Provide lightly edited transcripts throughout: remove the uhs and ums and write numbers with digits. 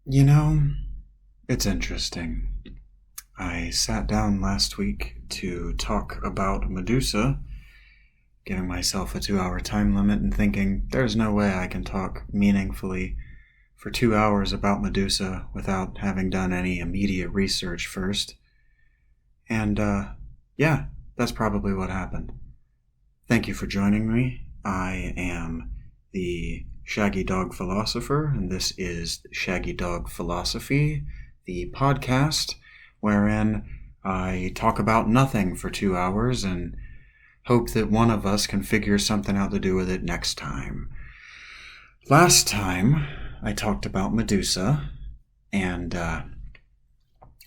You know, it's interesting. I sat down last week to talk about Medusa, giving myself a 2 hour time limit and thinking there's no way I can talk meaningfully for 2 hours about Medusa without having done any immediate research first. And, yeah, that's probably what happened. Thank you for joining me. I am the Shaggy Dog Philosopher, and this is Shaggy Dog Philosophy, the podcast wherein I talk about nothing for 2 hours and hope that one of us can figure something out to do with it next time. Last time, I talked about Medusa, and I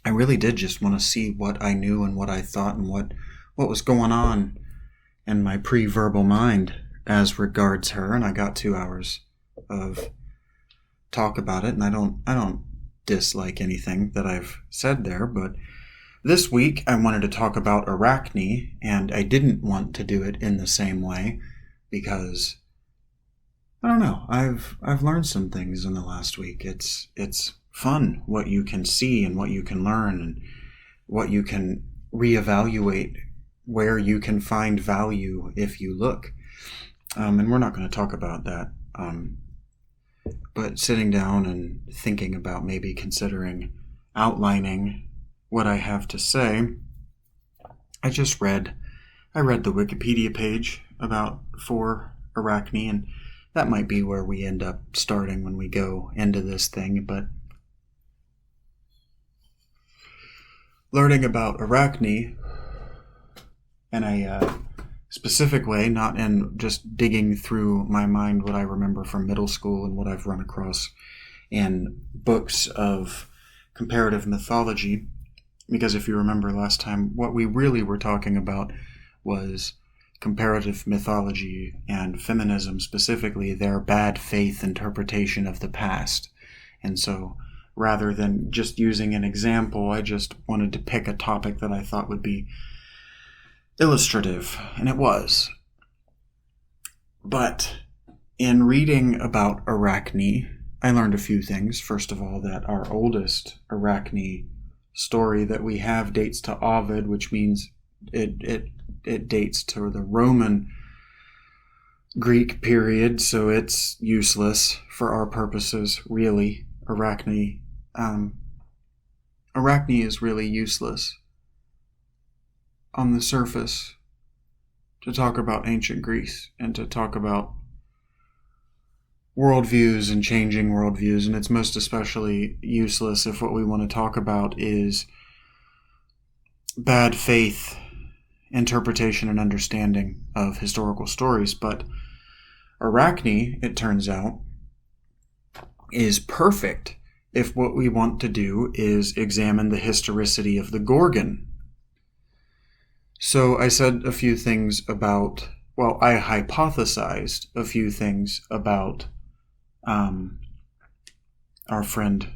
really did just want to see what I knew and what I thought and what was going on in my pre-verbal mind as regards her, and I got 2 hours of talk about it, and I don't dislike anything that I've said there, but this week I wanted to talk about Arachne, and I didn't want to do it in the same way because I don't know. I've learned some things in the last week. It's fun what you can see and what you can learn and what you can reevaluate, where you can find value if you look. And we're not going to talk about that. But sitting down and thinking about maybe considering outlining what I have to say, I read the Wikipedia page for Arachne, and that might be where we end up starting when we go into this thing, but learning about Arachne in a specific way, not in just digging through my mind what I remember from middle school and what I've run across in books of comparative mythology, because if you remember last time, what we really were talking about was comparative mythology and feminism, specifically their bad faith interpretation of the past. And so rather than just using an example, I just wanted to pick a topic that I thought would be illustrative, and it was. But in reading about Arachne, I learned a few things. First of all, that our oldest Arachne story that we have dates to Ovid, which means it dates to the Roman Greek period, so it's useless for our purposes, really. Arachne is really useless on the surface to talk about ancient Greece and to talk about worldviews and changing worldviews, and it's most especially useless if what we want to talk about is bad faith interpretation and understanding of historical stories. But Arachne, it turns out, is perfect if what we want to do is examine the historicity of the Gorgon. So I said a few things about, I hypothesized a few things about our friend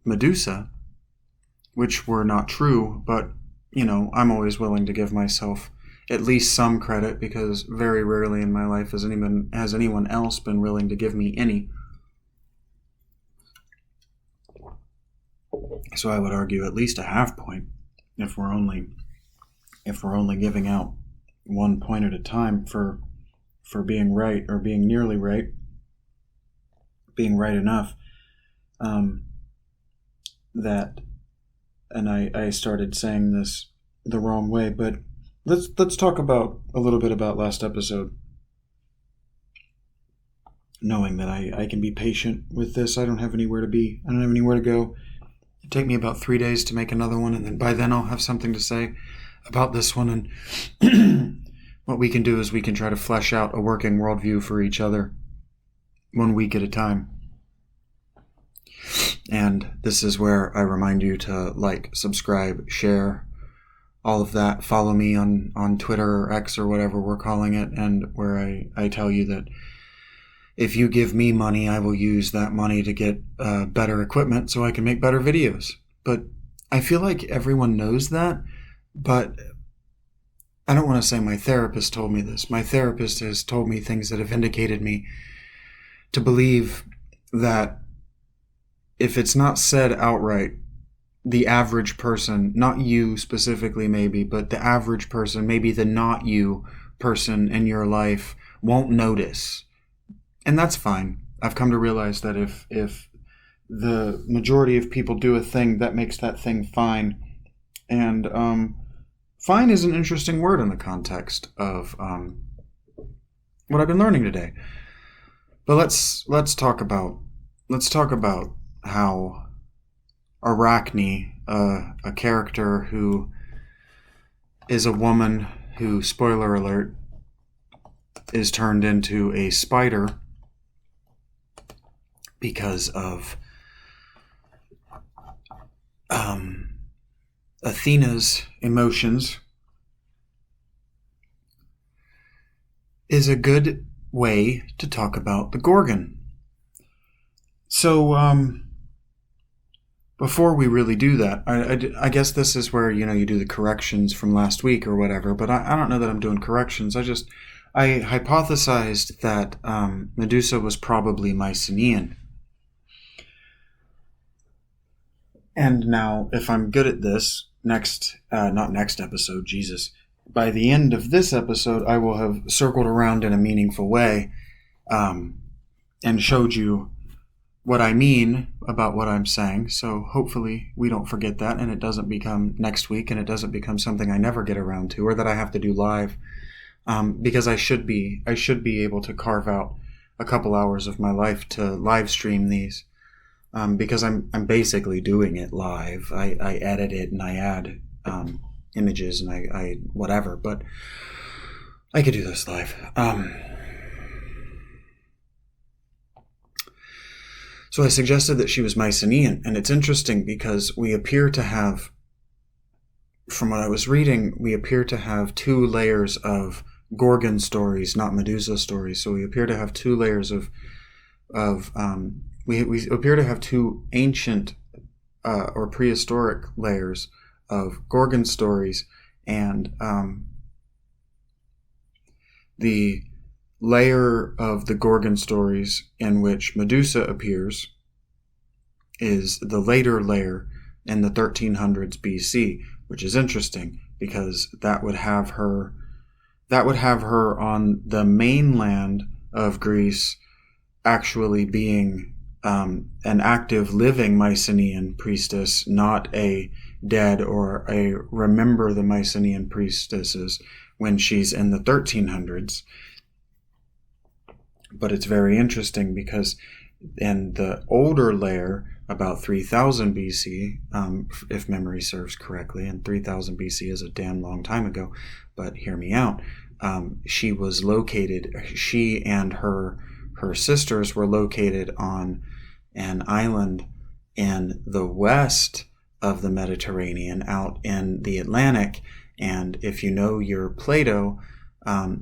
Medusa, which were not true, but, I'm always willing to give myself at least some credit, because very rarely in my life has anyone else been willing to give me any. So I would argue at least a half point if we're only giving out 1 point at a time for being right, or being nearly right, being right enough. And I started saying this the wrong way, but let's talk about a little bit about last episode. Knowing that I can be patient with this, I don't have anywhere to be. I don't have anywhere to go. It'd take me about 3 days to make another one, and then by then I'll have something to say about this one. And what we can do is we can try to flesh out a working worldview for each other 1 week at a time. And this is where I remind you to like, subscribe, share, all of that. Follow me on Twitter or X or whatever we're calling it, and where I tell you that if you give me money, I will use that money to get better equipment so I can make better videos. But I feel like everyone knows that, but I don't want to say my therapist told me this. My therapist has told me things that have indicated me to believe that if it's not said outright, the average person, not you specifically maybe, but the average person, maybe the not you person in your life won't notice. And that's fine. I've come to realize that if the majority of people do a thing, that makes that thing fine. And fine is an interesting word in the context of what I've been learning today. But let's talk about how Arachne, a character who is a woman who, spoiler alert, is turned into a spider because of Athena's emotions, is a good way to talk about the Gorgon. So, before we really do that, I guess this is where, you do the corrections from last week or whatever, but I don't know that I'm doing corrections. I hypothesized that Medusa was probably Mycenaean. And now, if I'm good at this, not next episode, Jesus, by the end of this episode, I will have circled around in a meaningful way and showed you what I mean about what I'm saying. So hopefully we don't forget that, and it doesn't become next week, and it doesn't become something I never get around to, or that I have to do live, because I should be able to carve out a couple hours of my life to live stream these, because I'm basically doing it live. I edit it and I add images and I whatever, but I could do this live. So I suggested that she was Mycenaean, and it's interesting because we appear to have, from what I was reading, we appear to have two layers of Gorgon stories, not Medusa stories. So we appear to have two layers we appear to have two ancient or prehistoric layers of Gorgon stories, and the layer of the Gorgon stories in which Medusa appears is the later layer in the 1300s BC, which is interesting because that would have her on the mainland of Greece actually being an active living Mycenaean priestess, not a dead or a remember the Mycenaean priestesses when she's in the 1300s. But it's very interesting because in the older layer, about 3000 BC, if memory serves correctly, and 3000 BC is a damn long time ago, but hear me out, she and her sisters were located on an island in the west of the Mediterranean, out in the Atlantic. And if you know your Plato,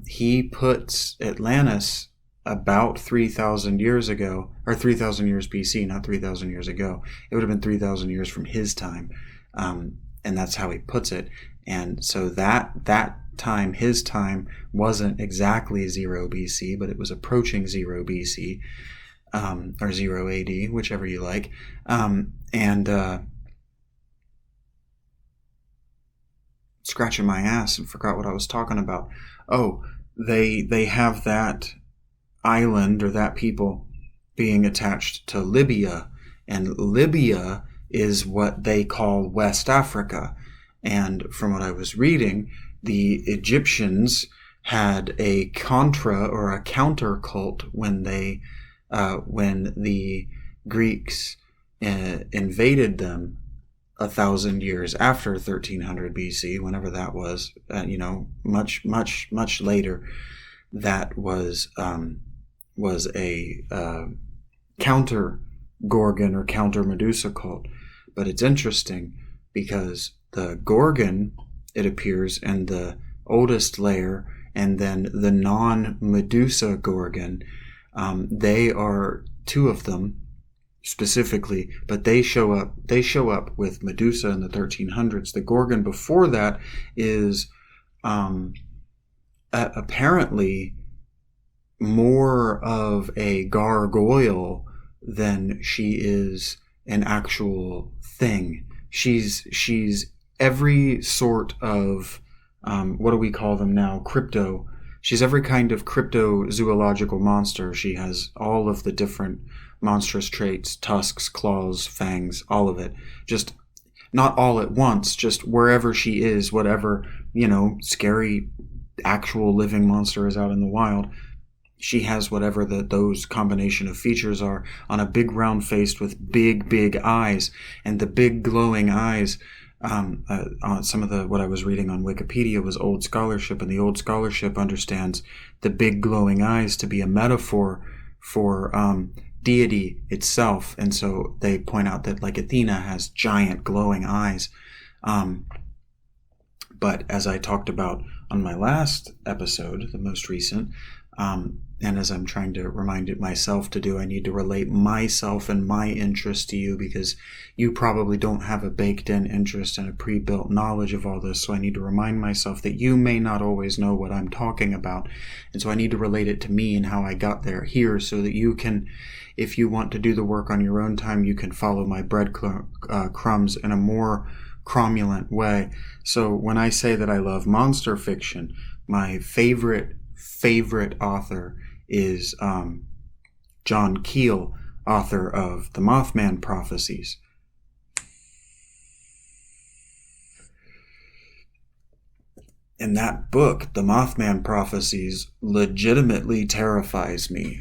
he puts Atlantis about 3,000 years ago, or 3,000 years BC, not 3,000 years ago. It would have been 3,000 years from his time. And that's how he puts it. And so that time, his time, wasn't exactly 0 BC, but it was approaching 0 BC, or 0 AD, whichever you like. Scratching my ass and forgot what I was talking about. Oh, they have that island, or that people, being attached to Libya, and Libya is what they call West Africa. And from what I was reading, the Egyptians had a contra or a counter cult when the Greeks invaded them 1,000 years after 1300 BC, whenever that was, much later. That was a counter Gorgon or counter Medusa cult. But it's interesting because the Gorgon, it appears, in the oldest layer, and then the non-Medusa Gorgon, they are two of them specifically, but they show up with Medusa in the 1300s. The Gorgon before that is apparently more of a gargoyle than she is an actual thing. She's every sort of, what do we call them now? Crypto. She's every kind of cryptozoological monster. She has all of the different monstrous traits, tusks, claws, fangs, all of it. Just not all at once, just wherever she is, whatever, scary actual living monster is out in the wild. She has whatever those combination of features are on a big round face with big, big eyes. And the big glowing eyes, some of what I was reading on Wikipedia was old scholarship, and the old scholarship understands the big glowing eyes to be a metaphor for deity itself. And so they point out that like Athena has giant glowing eyes. But as I talked about on my last episode, the most recent, and as I'm trying to remind it myself to do, I need to relate myself and my interest to you, because you probably don't have a baked-in interest and a pre-built knowledge of all this. So I need to remind myself that you may not always know what I'm talking about. And so I need to relate it to me and how I got there here, so that you can, if you want to do the work on your own time, you can follow my breadcrumbs in a more cromulent way. So when I say that I love monster fiction, my favorite author is John Keel, author of the Mothman Prophecies. And that book, The Mothman Prophecies, legitimately terrifies me.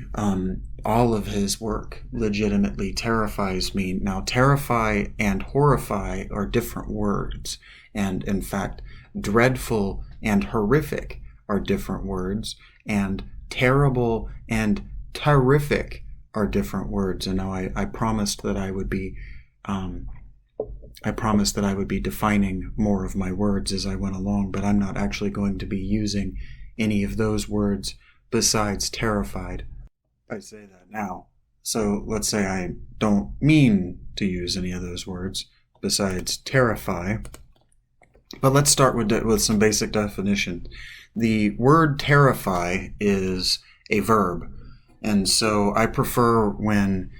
All of his work legitimately terrifies me. Now, terrify and horrify are different words. And in fact, dreadful and horrific are different words. And terrible and terrific are different words. And now I promised that I would be defining more of my words as I went along, but I'm not actually going to be using any of those words besides terrified. I say that now. So let's say I don't mean to use any of those words besides terrify. But let's start with some basic definition. The word terrify is a verb. And so I prefer, when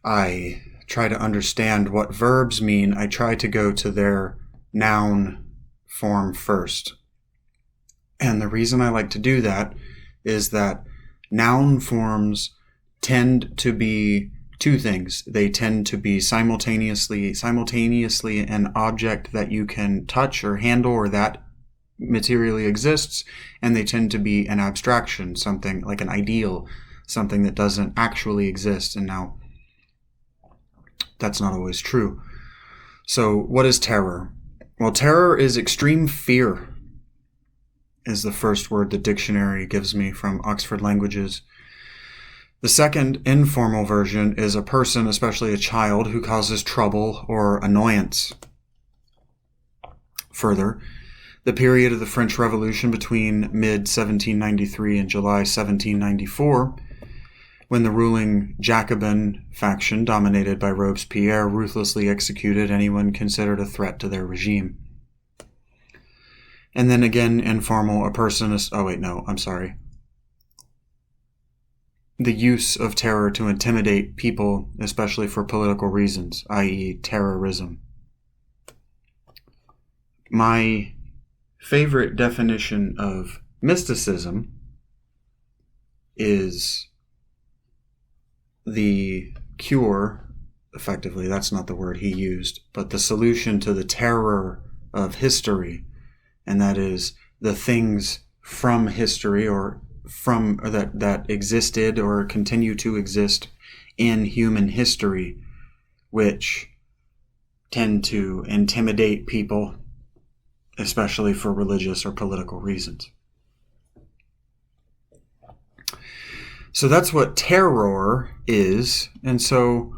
I try to understand what verbs mean, I try to go to their noun form first. And the reason I like to do that is that noun forms tend to be two things. They tend to be simultaneously an object that you can touch or handle, or that materially exists, and they tend to be an abstraction, something like an ideal, something that doesn't actually exist. And now that's not always true. So what is terror? Well, terror is extreme fear, is the first word the dictionary gives me from Oxford Languages. The second informal version is a person, especially a child, who causes trouble or annoyance. Further, the period of the French Revolution between mid-1793 and July 1794, when the ruling Jacobin faction, dominated by Robespierre, ruthlessly executed anyone considered a threat to their regime. And then again, informal, a person is... Oh, wait, no, I'm sorry. The use of terror to intimidate people, especially for political reasons, i.e. terrorism. My favorite definition of mysticism is the cure, effectively, that's not the word he used, but the solution to the terror of history, and that is the things from history or that existed or continue to exist in human history, which tend to intimidate people, especially for religious or political reasons. So that's what terror is. And so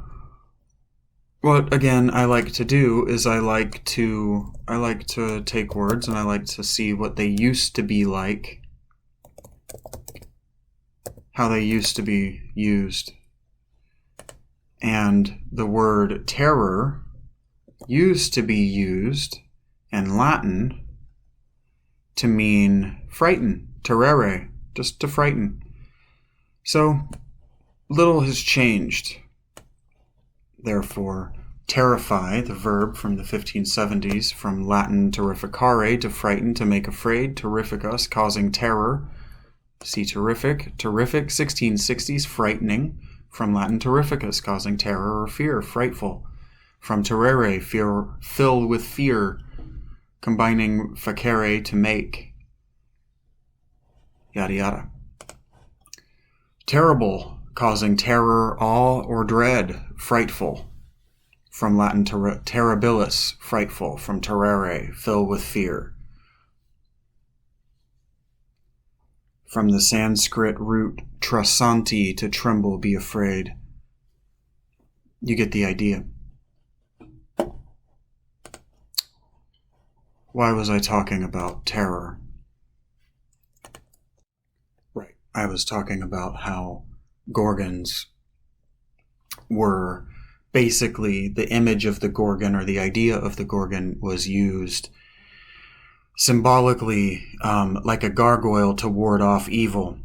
what, again, I like to do is I like to take words and I like to see what they used to be like, how they used to be used. And the word terror used to be used in Latin to mean frighten, terrere, just to frighten. So little has changed. Therefore, terrify, the verb from the 1570s, from Latin terrificare, to frighten, to make afraid, terrificus, causing terror. See terrific, 1660s, frightening, from Latin terrificus, causing terror or fear, frightful. From terrere, fear, fill with fear, combining facere, to make. Yada yada. Terrible, causing terror, awe, or dread, frightful. From Latin terribilis, frightful. From terrere, fill with fear. From the Sanskrit root trasanti, to tremble, be afraid. You get the idea. Why was I talking about terror? Right. I was talking about how Gorgons were basically the image of the Gorgon, or the idea of the Gorgon, was used symbolically like a gargoyle to ward off evil.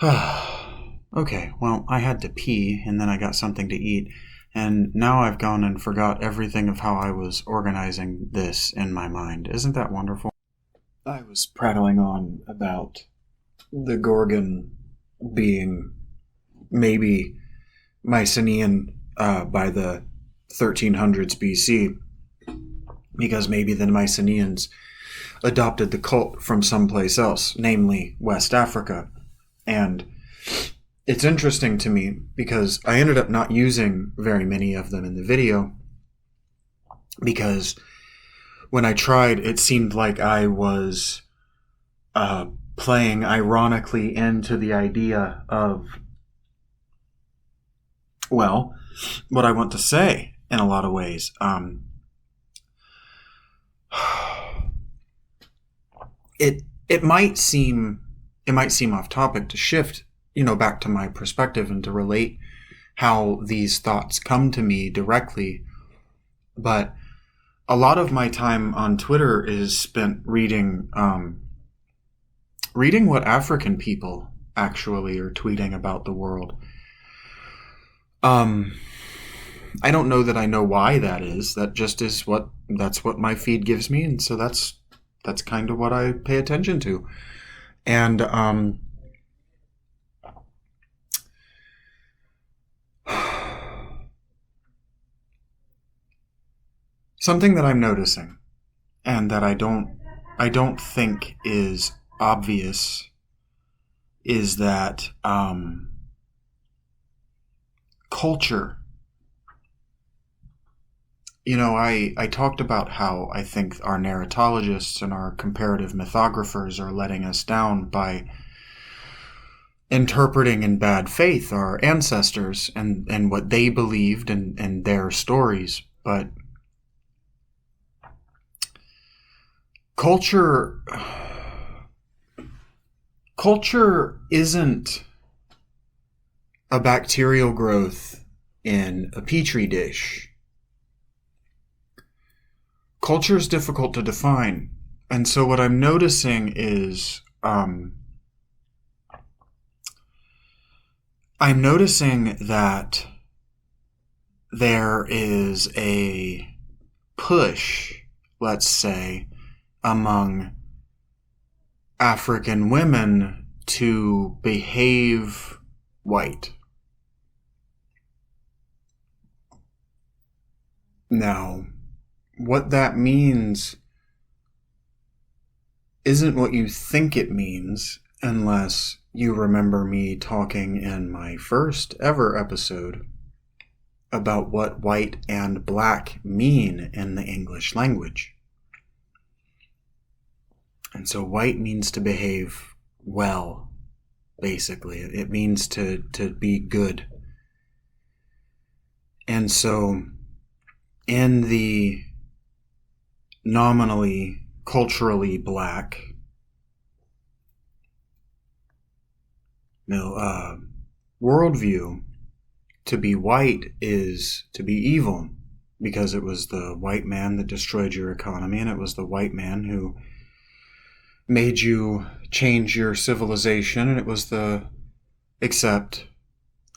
Okay, well, I had to pee, and then I got something to eat, and now I've gone and forgot everything of how I was organizing this in my mind. Isn't that wonderful? I was prattling on about the Gorgon being maybe Mycenaean by the 1300s BC, because maybe the Mycenaeans adopted the cult from someplace else, namely West Africa. And it's interesting to me because I ended up not using very many of them in the video, because when I tried, it seemed like I was playing ironically into the idea of, well, what I want to say in a lot of ways. It might seem off topic to shift, back to my perspective and to relate how these thoughts come to me directly. But a lot of my time on Twitter is spent reading what African people actually are tweeting about the world. I don't know that I know why that is. That just is that's what my feed gives me, and so that's kind of what I pay attention to. And something that I'm noticing, and that I don't think is obvious, is that culture. I talked about how I think our narratologists and our comparative mythographers are letting us down by interpreting in bad faith our ancestors and what they believed and their stories. But culture isn't a bacterial growth in a petri dish. Culture is difficult to define. And so what I'm noticing is I'm noticing that there is a push, let's say, among African women to behave white. Now, what that means isn't what you think it means, unless you remember me talking in my first ever episode about what white and black mean in the English language. And so white means to behave well, basically. It means to be good. And so in the nominally, culturally black worldview, to be white is to be evil, because it was the white man that destroyed your economy, and it was the white man who made you change your civilization, and it was except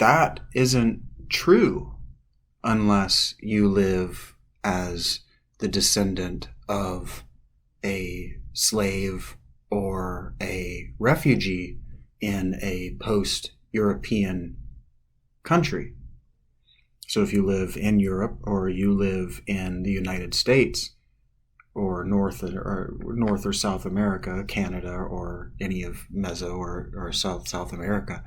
that isn't true unless you live as the descendant of a slave or a refugee in a post-European country. So if you live in Europe or you live in the United States or North or South America, Canada, or any of Meso or South America,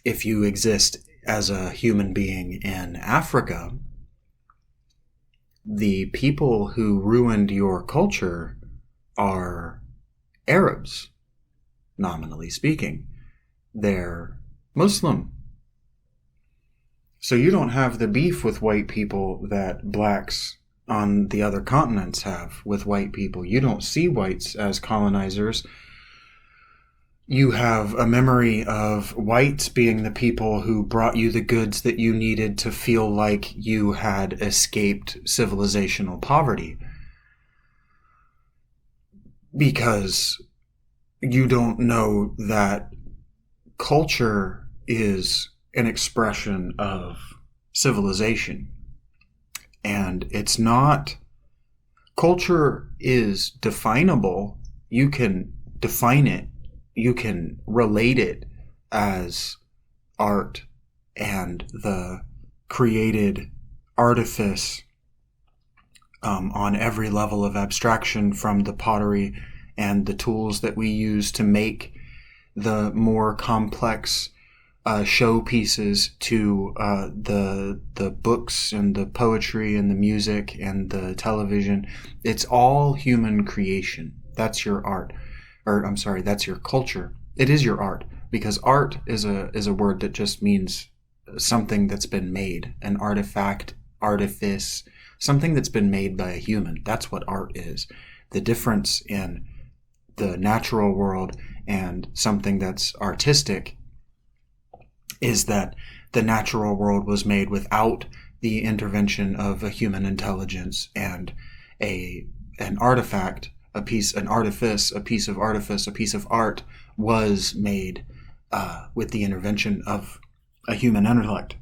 if you exist as a human being in Africa, the people who ruined your culture are Arabs, nominally speaking. They're Muslim. So you don't have the beef with white people that blacks on the other continents have with white people. You don't see whites as colonizers. You have a memory of whites being the people who brought you the goods that you needed to feel like you had escaped civilizational poverty. Because you don't know that culture is an expression of civilization. And it's not, culture is definable. You can define it. You can relate it as art and the created artifice on every level of abstraction, from the pottery and the tools that we use to make the more complex showpieces to the books and the poetry and the music and the television. It's all human creation. That's your art. Or I'm sorry, that's your culture. It is your art, because art is a word that just means something that's been made, an artifact, artifice, something that's been made by a human. That's what art is. The difference in the natural world and something that's artistic is that the natural world was made without the intervention of a human intelligence, and an artifact, a piece of artifice, a piece of art was made with the intervention of a human intellect.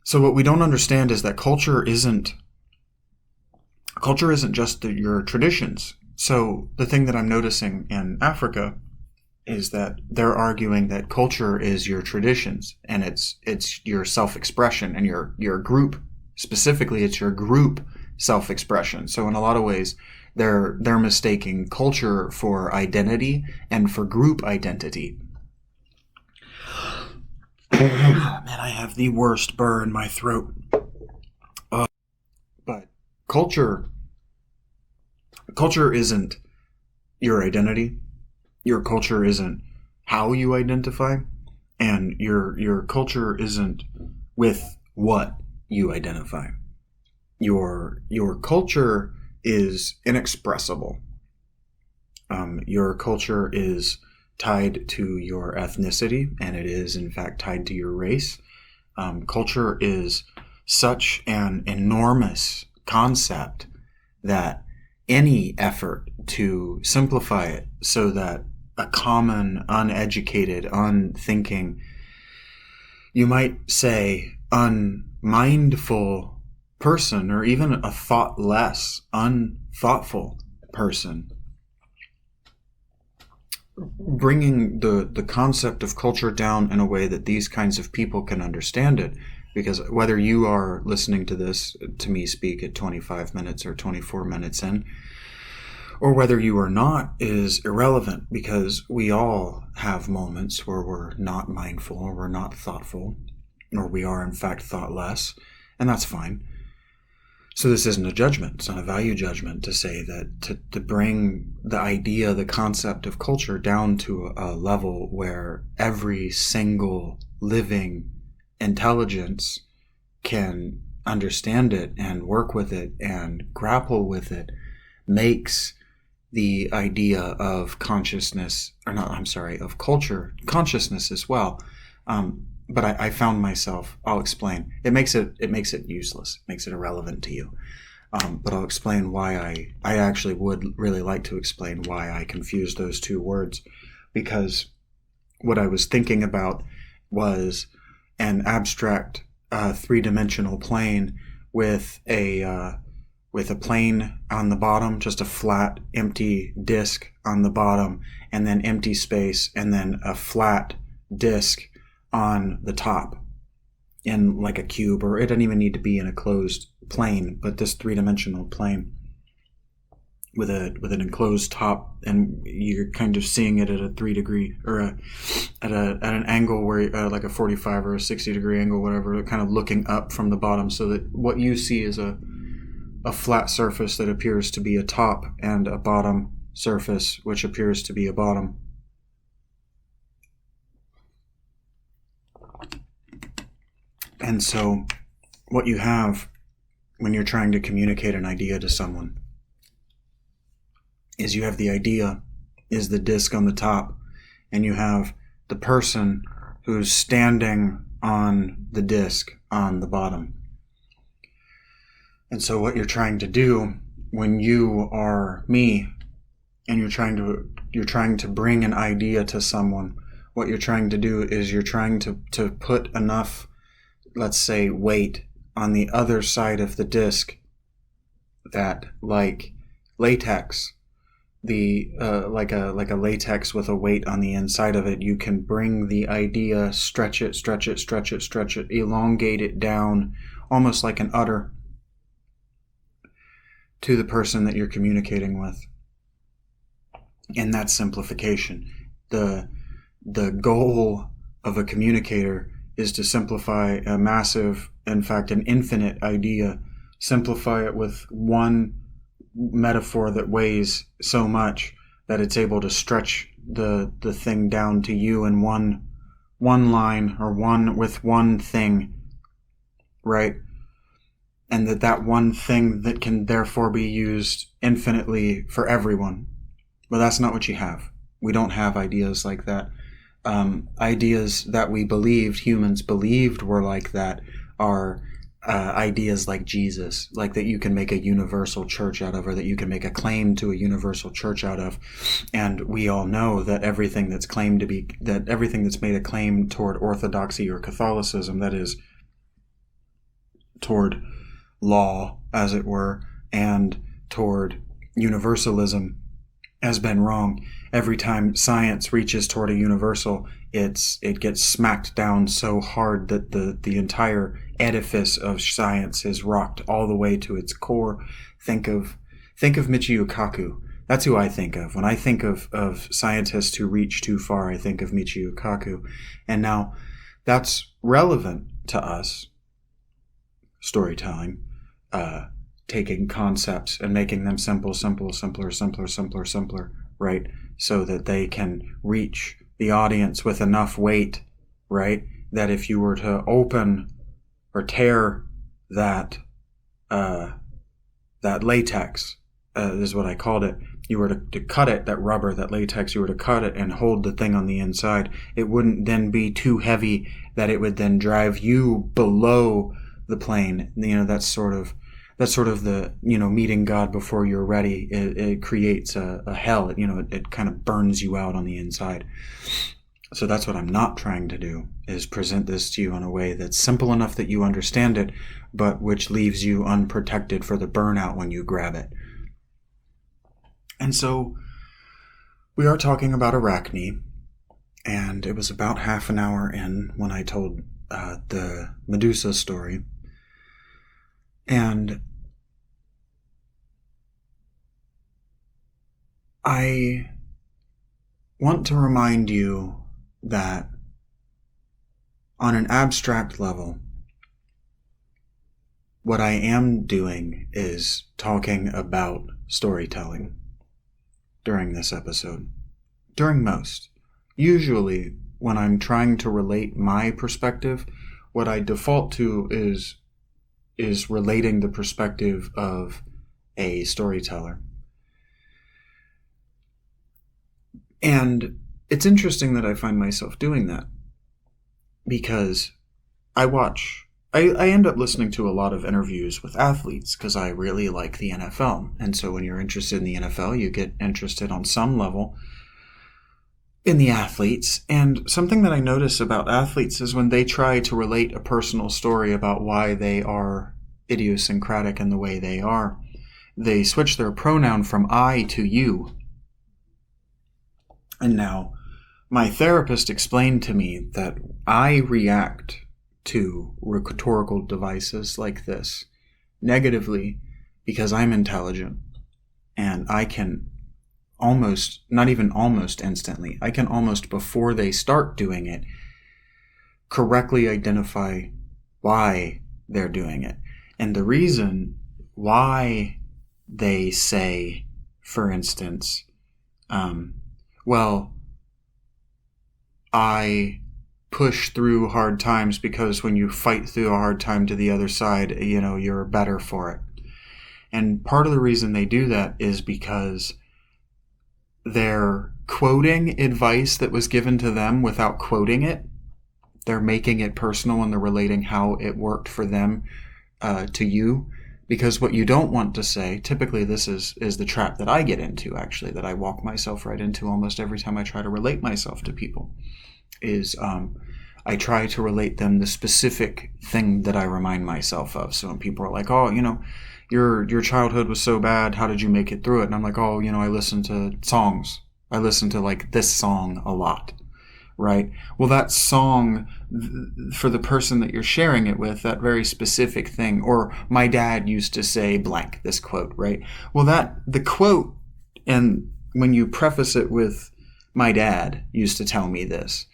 So what we don't understand is that culture isn't just your traditions. So the thing that I'm noticing in Africa is that they're arguing that culture is your traditions, and it's your self-expression, and your group, specifically it's your group self-expression. So in a lot of ways, they're mistaking culture for identity and for group identity. Man, I have the worst burr in my throat. But culture isn't your identity. Your culture isn't how you identify, and your culture isn't with what you identify. Your culture is inexpressible. Your culture is tied to your ethnicity, and it is in fact tied to your race. Culture is such an enormous concept that any effort to simplify it so that a common, uneducated, unthinking, you might say unmindful person, or even a thoughtless, unthoughtful person, bringing the concept of culture down in a way that these kinds of people can understand it. Because whether you are listening to this, to me speak at 25 minutes or 24 minutes in, or whether you are not, is irrelevant, because we all have moments where we're not mindful, or we're not thoughtful, or we are in fact thoughtless, and that's fine. So this isn't a judgment. It's not a value judgment to say that to bring the idea, the concept of culture down to a level where every single living intelligence can understand it and work with it and grapple with it, makes the idea of of culture, consciousness as well. But I found myself, I'll explain. It makes it useless, makes it irrelevant to you. But I'll explain why I actually would really like to explain why I confused those two words, because what I was thinking about was an abstract three-dimensional plane with a plane on the bottom, just a flat, empty disk on the bottom, and then empty space, and then a flat disk on the top in like a cube, or it doesn't even need to be in a closed plane, but this three-dimensional plane with an enclosed top, and you're kind of seeing it at a 3-degree or at an angle where like a 45 or a 60-degree angle, whatever, kind of looking up from the bottom, so that what you see is a flat surface that appears to be a top, and a bottom surface which appears to be a bottom. And so what you have when you're trying to communicate an idea to someone is you have the idea is the disc on the top, and you have the person who's standing on the disc on the bottom. And so what you're trying to do when you are me and you're trying to bring an idea to someone, what you're trying to do is you're trying to put enough, let's say, weight on the other side of the disc that, like latex, like a latex with a weight on the inside of it, you can bring the idea, stretch it, elongate it down, almost like an udder, to the person that you're communicating with. And that's simplification. The goal of a communicator is to simplify a massive, in fact, an infinite idea, simplify it with one metaphor that weighs so much that it's able to stretch the thing down to you in one line, or one thing, right? And that one thing that can therefore be used infinitely for everyone. But that's not what you have. We don't have ideas like that. Ideas that humans believed were like that, are ideas like Jesus, like that you can make a universal church out of, or that you can make a claim to a universal church out of. And we all know that everything that's made a claim toward orthodoxy or Catholicism, that is, toward law, as it were, and toward universalism, has been wrong. Every time science reaches toward a universal, it gets smacked down so hard that the entire edifice of science is rocked all the way to its core. Think of Michio Kaku. That's who I think of. When I think of scientists who reach too far, I think of Michio Kaku. And now that's relevant to us, storytelling, taking concepts and making them simpler, right? So that they can reach the audience with enough weight, right? That if you were to open or tear that latex, is what I called it, you were to cut it, that rubber, that latex, you were to cut it and hold the thing on the inside, it wouldn't then be too heavy that it would then drive you below the plane. That's sort of the, meeting God before you're ready. It creates a hell. It kind of burns you out on the inside. So that's what I'm not trying to do, is present this to you in a way that's simple enough that you understand it, but which leaves you unprotected for the burnout when you grab it. And so we are talking about Arachne, and it was about half an hour in when I told the Medusa story. And I want to remind you that on an abstract level, what I am doing is talking about storytelling during this episode. During most. Usually, when I'm trying to relate my perspective, what I default to is relating the perspective of a storyteller. And it's interesting that I find myself doing that, because I watch I end up listening to a lot of interviews with athletes because I really like the NFL. And so when you're interested in the NFL, you get interested on some level in the athletes. And something that I notice about athletes is when they try to relate a personal story about why they are idiosyncratic in the way they are, they switch their pronoun from I to you. And now, my therapist explained to me that I react to rhetorical devices like this negatively because I'm intelligent, and I can almost, not even almost instantly, I can almost before they start doing it, correctly identify why they're doing it. And the reason why they say, for instance, well, I push through hard times because when you fight through a hard time to the other side, you're better for it. And part of the reason they do that is because they're quoting advice that was given to them without quoting it. They're making it personal, and they're relating how it worked for them to you. Because what you don't want to say, typically this is the trap that I get into, actually, that I walk myself right into almost every time I try to relate myself to people, is I try to relate them the specific thing that I remind myself of. So when people are like, oh, your childhood was so bad, how did you make it through it? And I'm like, oh, I listen to songs. I listen to like this song a lot, right? Well, that song, for the person that you're sharing it with, that very specific thing, or my dad used to say blank, this quote, right? Well, the quote, and when you preface it with my dad used to tell me this,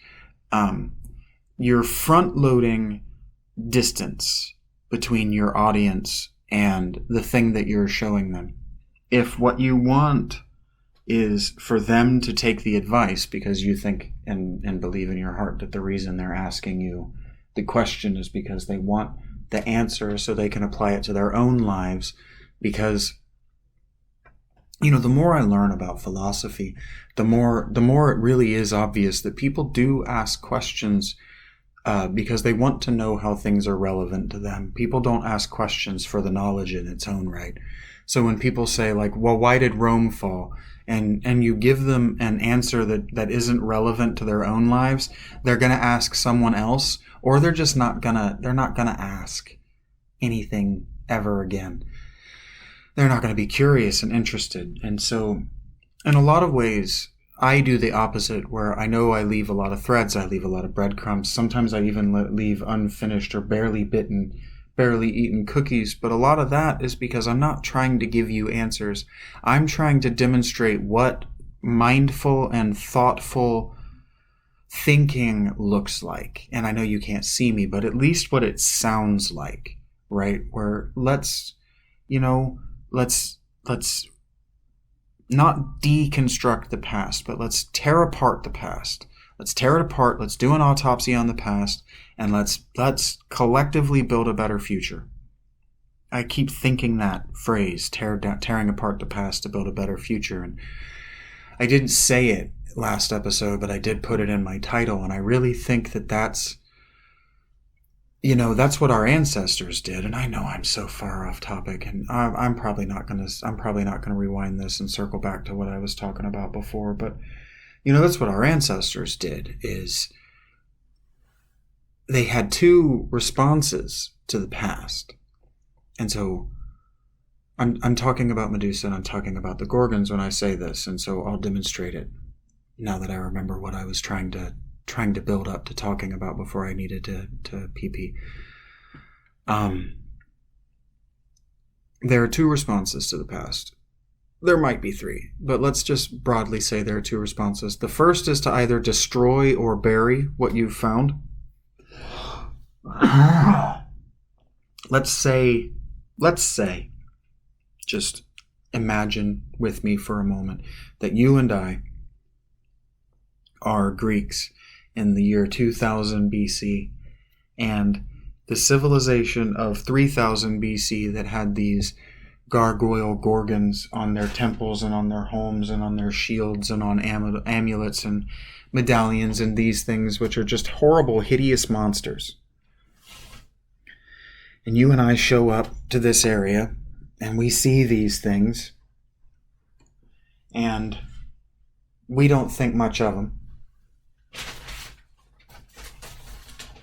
you're front-loading distance between your audience and the thing that you're showing them. If what you want is for them to take the advice because you think and believe in your heart that the reason they're asking you the question is because they want the answer so they can apply it to their own lives, because the more I learn about philosophy, the more it really is obvious that people do ask questions because they want to know how things are relevant to them. People don't ask questions for the knowledge in its own right. So when people say like, well, why did Rome fall? And you give them an answer that isn't relevant to their own lives, they're going to ask someone else, or they're not going to ask anything ever again. They're not going to be curious and interested. And so in a lot of ways, I do the opposite, where I know I leave a lot of threads, I leave a lot of breadcrumbs. Sometimes I even leave unfinished or barely eaten cookies. But a lot of that is because I'm not trying to give you answers. I'm trying to demonstrate what mindful and thoughtful thinking looks like. And I know you can't see me, but at least what it sounds like, right? Where let's not deconstruct the past, but let's tear apart the past. Let's tear it apart. Let's do an autopsy on the past, and let's collectively build a better future. I keep thinking that phrase, tearing apart the past to build a better future. And I didn't say it last episode, but I did put it in my title. And I really think that's what our ancestors did. And I know I'm so far off topic, and I'm probably not going to rewind this and circle back to what I was talking about before. But, that's what our ancestors did, is they had two responses to the past. And so I'm talking about Medusa and I'm talking about the Gorgons when I say this. And so I'll demonstrate it now that I remember what I was trying to build up to talking about before I needed to pee. There are two responses to the past. There might be three, but let's just broadly say there are two responses. The first is to either destroy or bury what you've found. Let's say, just imagine with me for a moment that you and I are Greeks in the year 2000 BC, and the civilization of 3000 BC that had these gargoyle gorgons on their temples and on their homes and on their shields and on amulets and medallions and these things, which are just horrible, hideous monsters. and you and I show up to this area, and we see these things, and we don't think much of them.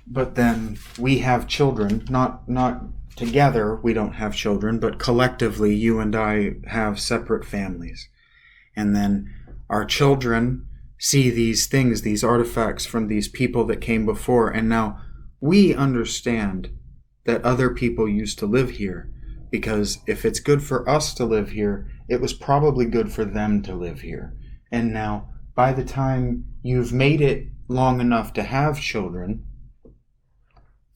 But then we have children, not together we don't have children, but collectively you and I have separate families. And then our children see these things, these artifacts from these people that came before, and now we understand that other people used to live here, because if it's good for us to live here, it was probably good for them to live here. And now, by the time you've made it long enough to have children,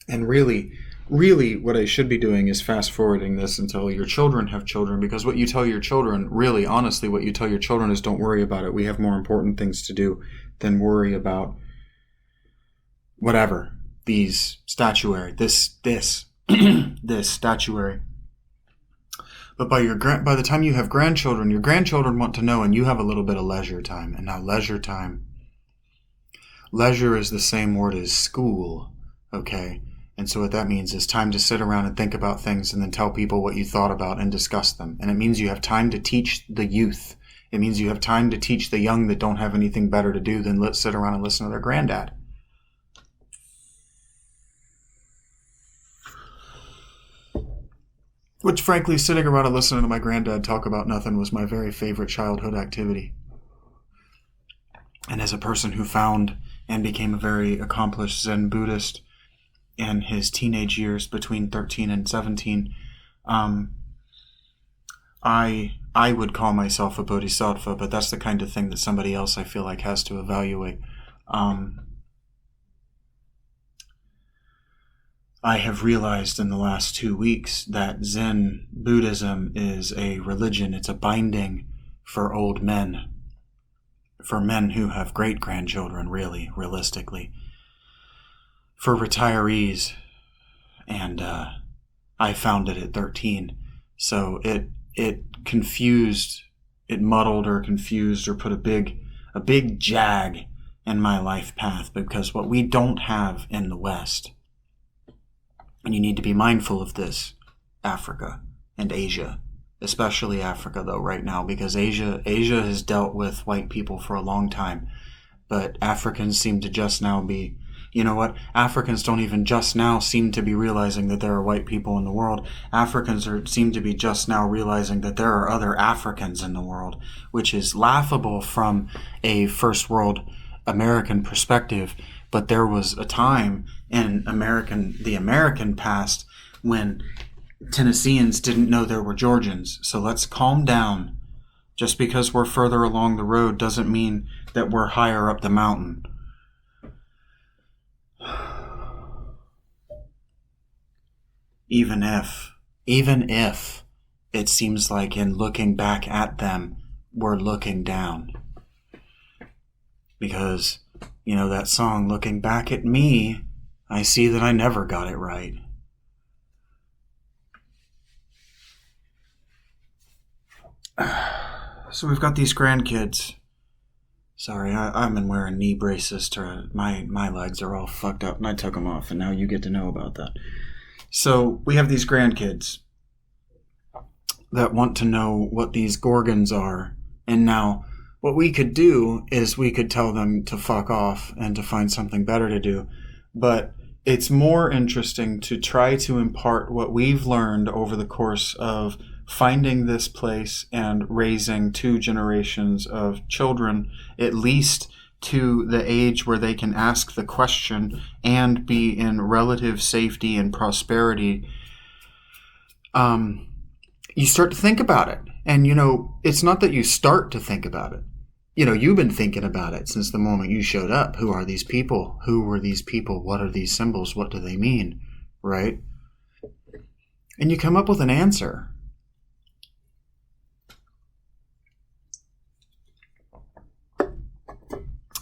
and really what I should be doing is fast forwarding this until your children have children, because what you tell your children, really, honestly, what you tell your children is don't worry about it. We have more important things to do than worry about whatever, these statuary, this statuary. But by the time you have grandchildren, your grandchildren want to know, and you have a little bit of leisure time. And now leisure is the same word as school, okay? And so what that means is time to sit around and think about things and then tell people what you thought about and discuss them. And it means you have time to teach the youth. It means you have time to teach the young that don't have anything better to do than sit around and listen to their granddad. Which, frankly, sitting around and listening to my granddad talk about nothing was my very favorite childhood activity. And as a person who found and became a very accomplished Zen Buddhist in his teenage years between 13 and 17, I would call myself a bodhisattva, but that's the kind of thing that somebody else I feel like has to evaluate. I have realized in the last 2 weeks that Zen Buddhism is a religion. It's a binding for old men, for men who have great-grandchildren, really, realistically, for retirees, and I found it at 13. So it muddled or confused or put a big jag in my life path, because what we don't have in the West, and you need to be mindful of this, Africa and Asia, especially Africa though right now, because Asia has dealt with white people for a long time, but Africans seem to just now be, you know what, Africans don't even just now seem to be realizing that there are white people in the world. Africans seem to be just now realizing that there are other Africans in the world, which is laughable from a first world American perspective. But there was a time in the American past when Tennesseans didn't know there were Georgians. So let's calm down. Just because we're further along the road doesn't mean that we're higher up the mountain. Even if it seems like in looking back at them, we're looking down. Because, you know, that song, looking back at me, I see that I never got it right. So we've got these grandkids. Sorry, I've been wearing knee braces to my legs are all fucked up, and I took them off, and now you get to know about that. So we have these grandkids that want to know what these gorgons are, and now what we could do is we could tell them to fuck off and to find something better to do. But it's more interesting to try to impart what we've learned over the course of finding this place and raising 2 generations of children, at least to the age where they can ask the question and be in relative safety and prosperity. You start to think about it. And, you know, it's not that you start to think about it. You know, you've been thinking about it since the moment you showed up. Who are these people? Who were these people? What are these symbols? What do they mean? Right? And you come up with an answer.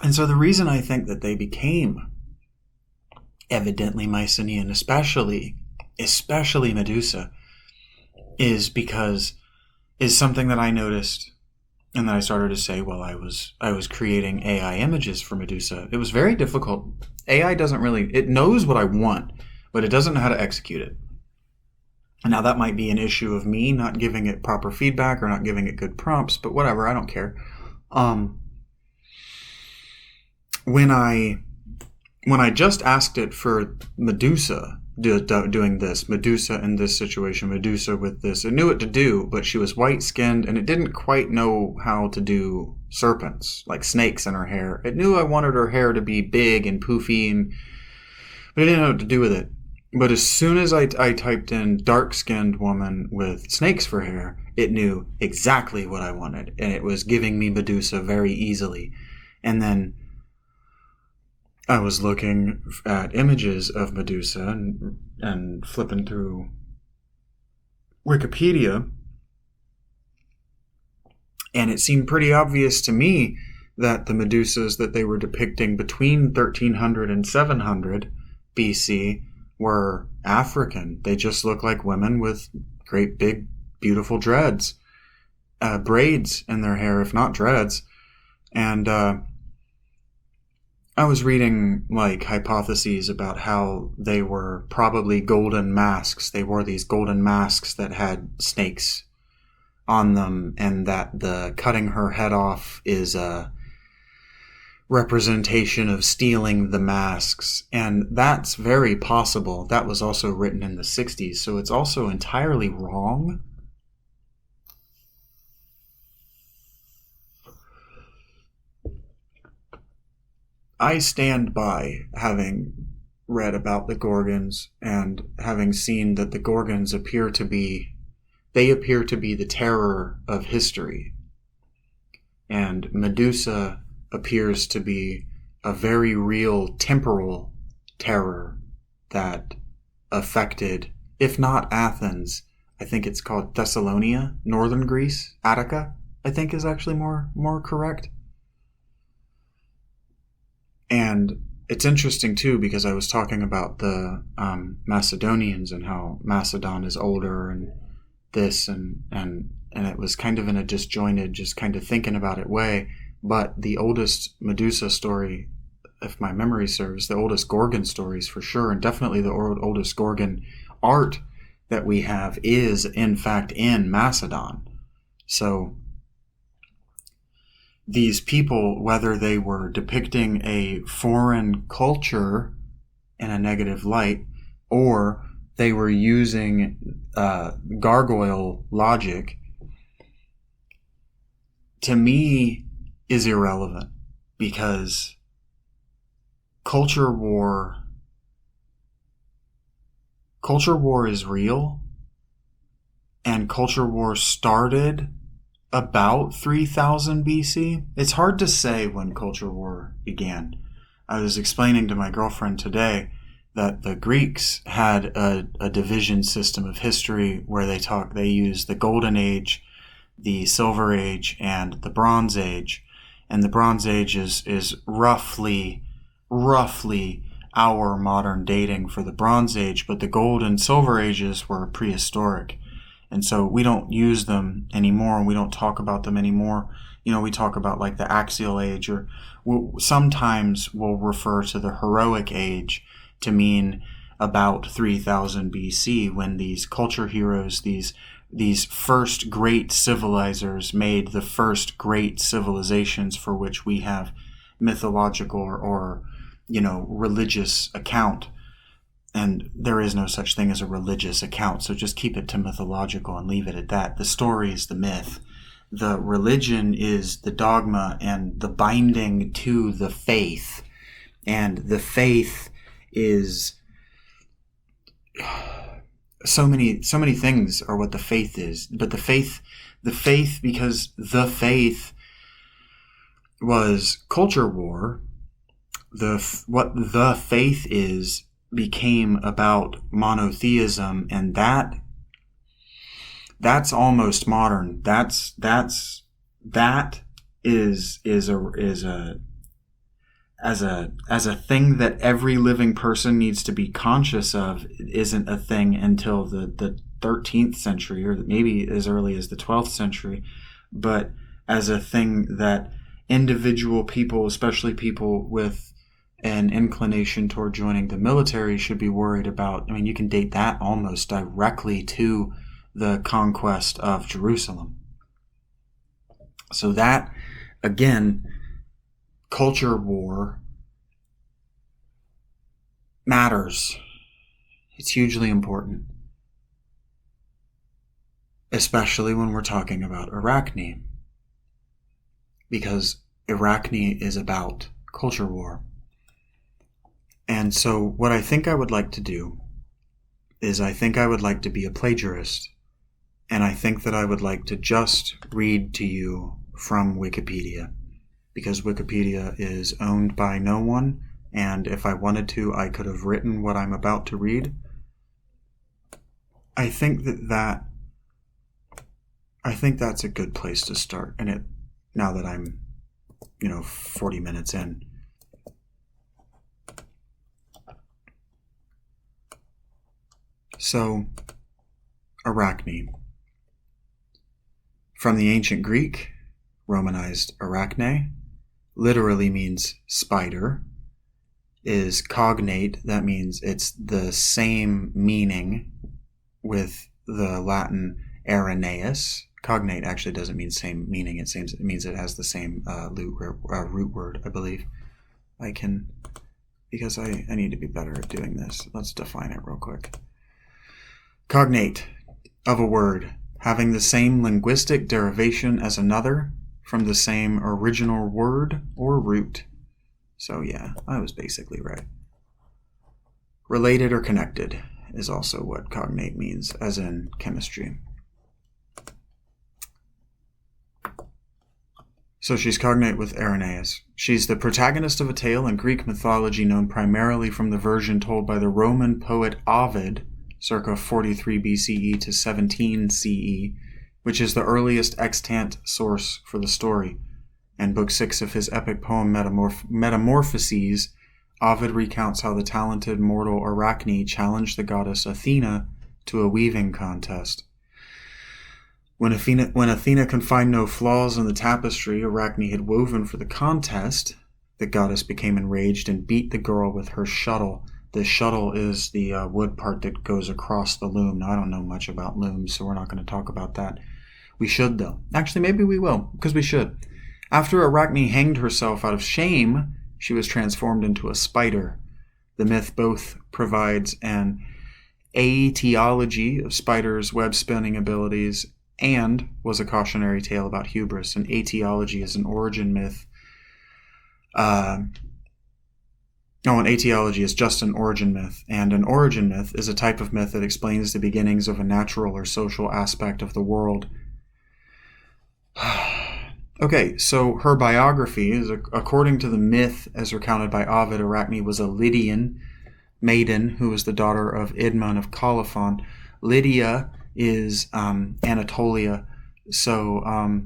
And so the reason I think that they became evidently Mycenaean, especially Medusa, is something that I noticed, and then I started to say while I was creating AI images for Medusa. It was very difficult. AI doesn't really, it knows what I want, but it doesn't know how to execute it. Now, that might be an issue of me not giving it proper feedback or not giving it good prompts, but whatever, I don't care. When I just asked it for Medusa doing this, Medusa in this situation, Medusa with this, it knew what to do, but she was white-skinned, and it didn't quite know how to do serpents, like snakes in her hair. It knew I wanted her hair to be big and poofy, but it didn't know what to do with it. But as soon as I typed in dark-skinned woman with snakes for hair, it knew exactly what I wanted, and it was giving me Medusa very easily. And then I was looking at images of Medusa and flipping through Wikipedia, and it seemed pretty obvious to me that the Medusas that they were depicting between 1300 and 700 BC were African. They just look like women with great big beautiful dreads, braids in their hair, if not dreads. And I was reading like hypotheses about how they were probably golden masks. They wore these golden masks that had snakes on them, and that the cutting her head off is a representation of stealing the masks. And that's very possible. That was also written in the 60s, so it's also entirely wrong. I stand by having read about the Gorgons and having seen that the Gorgons appear to be the terror of history. And Medusa appears to be a very real temporal terror that affected, if not Athens, I think it's called Thessalonia, northern Greece, Attica, I think is actually more correct. And it's interesting too, because I was talking about the Macedonians and how Macedon is older and this and it was kind of in a disjointed, just kind of thinking about it way. But the oldest Medusa story, if my memory serves, the oldest Gorgon stories for sure, and definitely the oldest Gorgon art that we have is in fact in Macedon. So these people, whether they were depicting a foreign culture in a negative light, or they were using gargoyle logic, to me is irrelevant, because culture war is real, and culture war started about 3000 BC. It's hard to say when culture war began. I was explaining to my girlfriend today that the Greeks had a division system of history where they used the Golden Age, the Silver Age, and the Bronze Age. And the Bronze Age is roughly our modern dating for the Bronze Age, but the Gold and Silver Ages were prehistoric. And so we don't use them anymore, and we don't talk about them anymore. You know, we talk about like the Axial Age, or sometimes we'll refer to the Heroic Age to mean about 3000 BC, when these culture heroes, these first great civilizers made the first great civilizations for which we have mythological or religious account. And there is no such thing as a religious account, so just keep it to mythological and leave it at that. The story is the myth. The religion is the dogma and the binding to the faith. And the faith is so many things are what the faith is. But the faith, because the faith was culture war, what the faith is became about monotheism, and that's almost modern. That is a thing that every living person needs to be conscious of. It isn't a thing until the 13th century, or maybe as early as the 12th century, but as a thing that individual people, especially people with an inclination toward joining the military should be worried about. I mean, you can date that almost directly to the conquest of Jerusalem. So that, again, culture war matters. It's hugely important, especially when we're talking about Arachne, because Arachne is about culture war. And so what I think I would like to do is I think I would like to be a plagiarist, and I think that I would like to just read to you from Wikipedia, because Wikipedia is owned by no one, and if I wanted to, I could have written what I'm about to read. I think that's a good place to start, and now that I'm 40 minutes in. So, Arachne. From the ancient Greek, Romanized Arachne, literally means spider, is cognate, that means it's the same meaning with the Latin Irenaeus. Cognate actually doesn't mean same meaning, it means it has the same root word, I believe. Because I need to be better at doing this. Let's define it real quick. Cognate of a word, having the same linguistic derivation as another from the same original word or root. So yeah, I was basically right. Related or connected is also what cognate means, as in chemistry. So she's cognate with Irenaeus. She's the protagonist of a tale in Greek mythology known primarily from the version told by the Roman poet Ovid, circa 43 BCE to 17 CE, which is the earliest extant source for the story. In Book 6 of his epic poem Metamorphoses, Ovid recounts how the talented mortal Arachne challenged the goddess Athena to a weaving contest. When Athena could find no flaws in the tapestry Arachne had woven for the contest, the goddess became enraged and beat the girl with her shuttle. The shuttle is the wood part that goes across the loom. Now, I don't know much about looms, so we're not going to talk about that. We should, though. Actually, maybe we will, because we should. After Arachne hanged herself out of shame, she was transformed into a spider. The myth both provides an etiology of spiders' web-spinning abilities and was a cautionary tale about hubris. An etiology is an origin myth. An etiology is just an origin myth, and an origin myth is a type of myth that explains the beginnings of a natural or social aspect of the world. Okay, so her biography is, according to the myth as recounted by Ovid, Arachne was a Lydian maiden who was the daughter of Idmon of Colophon. Lydia is Anatolia, so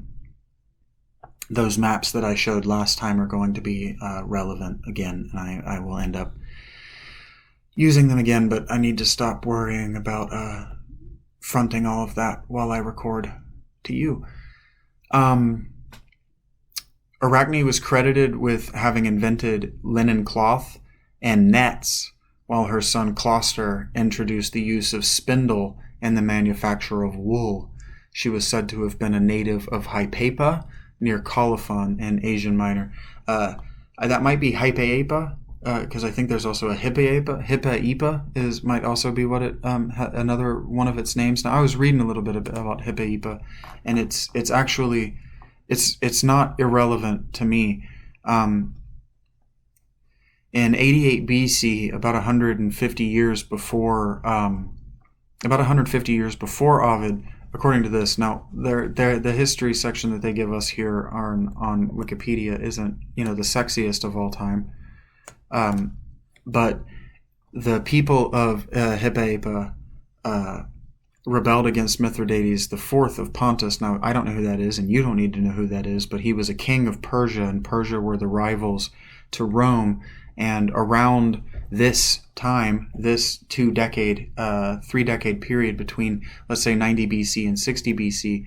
those maps that I showed last time are going to be relevant again, and I will end up using them again, but I need to stop worrying about fronting all of that while I record to you. Arachne was credited with having invented linen cloth and nets, while her son Closter introduced the use of spindle and the manufacture of wool. She was said to have been a native of Hypaepa, near Colophon in Asia Minor. That might be Hypaepa, because I think there's also a Hypaepa. Hypaepa might also be what it another one of its names. Now, I was reading a little bit about Hypaepa, and it's actually it's not irrelevant to me. In 88 BC, about 150 years before Ovid, according to this. Now, the history section that they give us here on Wikipedia isn't, the sexiest of all time. But the people of Hypaepa rebelled against Mithridates IV of Pontus. Now, I don't know who that is, and you don't need to know who that is, but he was a king of Persia, and Persia were the rivals to Rome. And around this time, this 3-decade period between, let's say, 90 BC and 60 BC,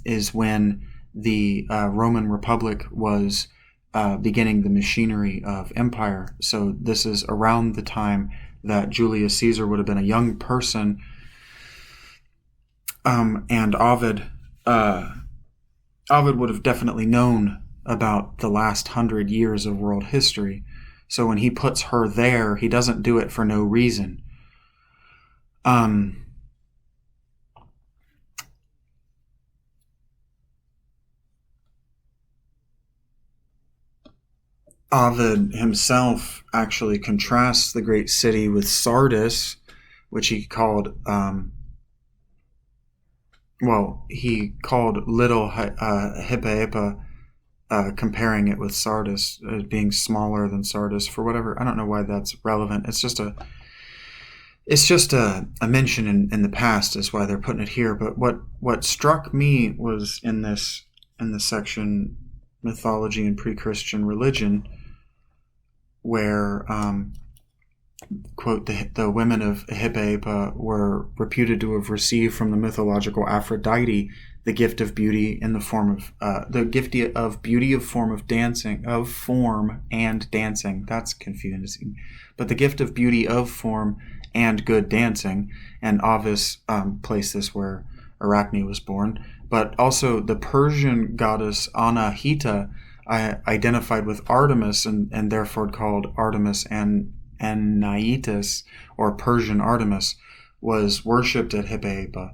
is when the Roman Republic was beginning the machinery of empire. So this is around the time that Julius Caesar would have been a young person, and Ovid would have definitely known about the last 100 years of world history. So when he puts her there, he doesn't do it for no reason. Ovid himself actually contrasts the great city with Sardis, which he called, he called little Hippaepa, comparing it with Sardis, being smaller than Sardis for whatever. I don't know why that's relevant. It's just a mention in the past is why they're putting it here. But what struck me was in this section, mythology and pre-Christian religion, where quote, the women of Hippaepa were reputed to have received from the mythological Aphrodite the gift of beauty in the form of form and dancing. That's confusing. But the gift of beauty of form and good dancing, and Ovis placed this where Arachne was born. But also the Persian goddess Anahita, identified with Artemis and therefore called Artemis and Naitis, or Persian Artemis, was worshipped at Hippaepa,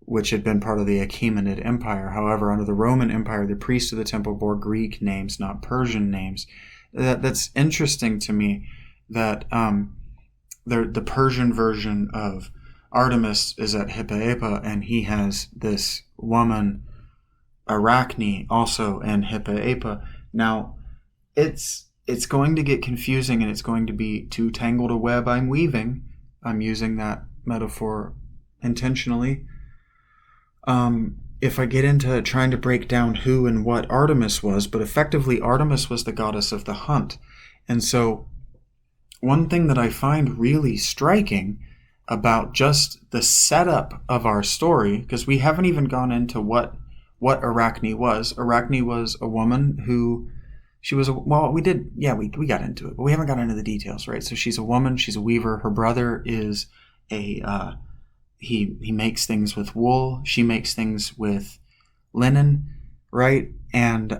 which had been part of the Achaemenid Empire. However, under the Roman Empire, the priests of the temple bore Greek names, not Persian names. That's interesting to me, that the Persian version of Artemis is at Hippaepa, and he has this woman, Arachne, also in Hippaepa. Now, it's going to get confusing, and it's going to be too tangled a web I'm weaving. I'm using that metaphor intentionally. If I get into trying to break down who and what Artemis was, but effectively Artemis was the goddess of the hunt. And so one thing that I find really striking about just the setup of our story, because we haven't even gone into what Arachne was. Arachne was a woman who, we got into it, but we haven't got into the details, right? So she's a woman, she's a weaver. Her brother is he makes things with wool. She makes things with linen, right? And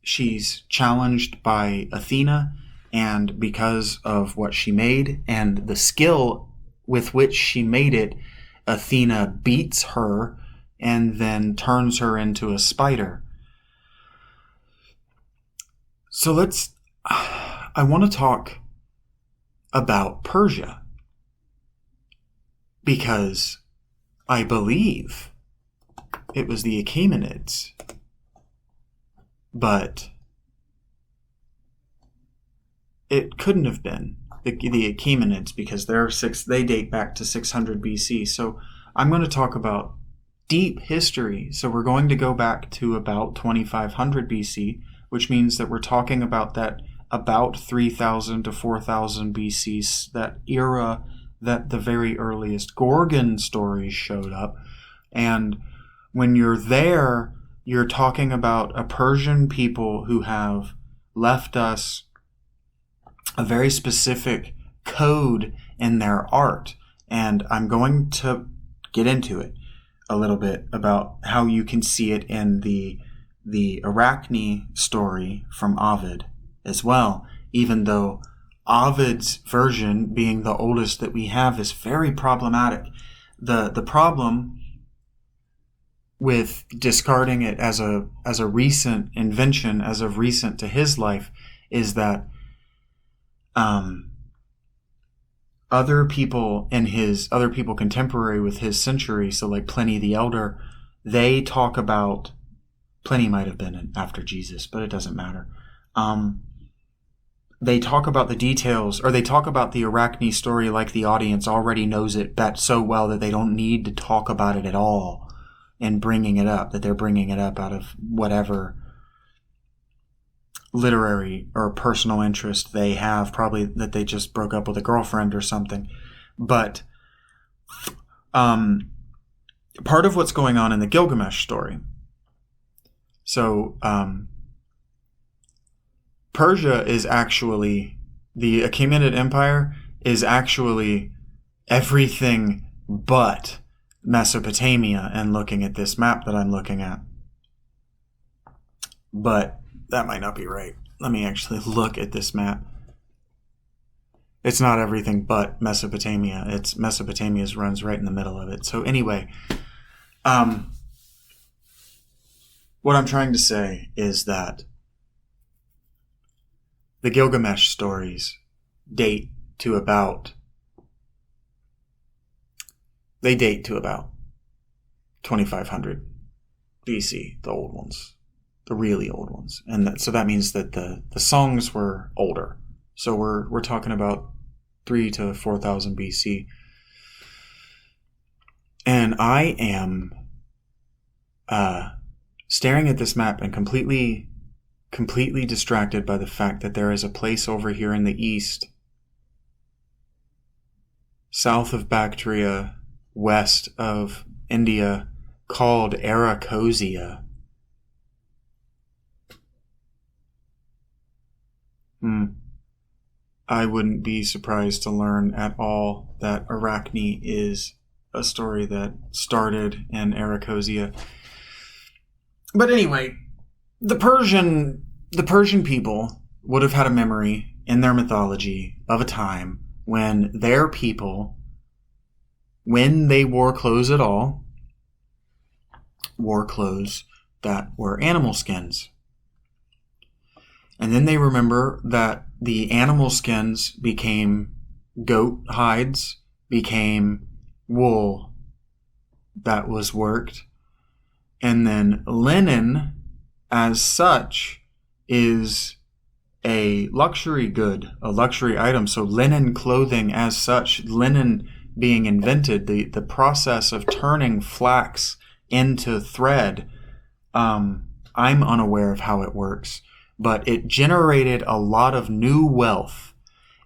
she's challenged by Athena, and because of what she made and the skill with which she made it, Athena beats her and then turns her into a spider. So I want to talk about Persia, because I believe it was the Achaemenids, but it couldn't have been the Achaemenids, because they date back to 600 BC. So I'm going to talk about deep history. So we're going to go back to about 2500 BC, which means that we're talking about that about 3000 to 4000 BC, that era that the very earliest Gorgon stories showed up. And when you're there, you're talking about a Persian people who have left us a very specific code in their art. And I'm going to get into it a little bit about how you can see it in the Arachne story from Ovid as well, even though Ovid's version, being the oldest that we have, is very problematic. The problem with discarding it as a recent invention, as of recent to his life, is that other people contemporary with his century, so like Pliny the Elder, they talk about, Pliny might have been after Jesus, but it doesn't matter. They talk about the details, or they talk about the Arachne story like the audience already knows it so well that they don't need to talk about it at all in bringing it up, that they're bringing it up out of whatever literary or personal interest they have, probably that they just broke up with a girlfriend or something. But part of what's going on in the Gilgamesh story, so Persia is actually, the Achaemenid Empire is actually everything but Mesopotamia, and looking at this map that I'm looking at. But that might not be right. Let me actually look at this map. It's not everything but Mesopotamia. It's Mesopotamia's runs right in the middle of it. So anyway, what I'm trying to say is that the Gilgamesh stories date to about 2500 BC, the old ones, the really old ones. And so that means that the songs were older. So we're talking about 3,000 to 4,000 BC. And I am staring at this map and completely distracted by the fact that there is a place over here in the east, south of Bactria, west of India, called Arachosia. I wouldn't be surprised to learn at all that Arachne is a story that started in Arachosia. But anyway, the Persian people would have had a memory in their mythology of a time when their people, when they wore clothes at all, wore clothes that were animal skins. And then they remember that the animal skins became goat hides, became wool that was worked. And then linen, as such, is a luxury good, a luxury item. So linen clothing as such, linen being invented, the process of turning flax into thread, I'm unaware of how it works. But it generated a lot of new wealth.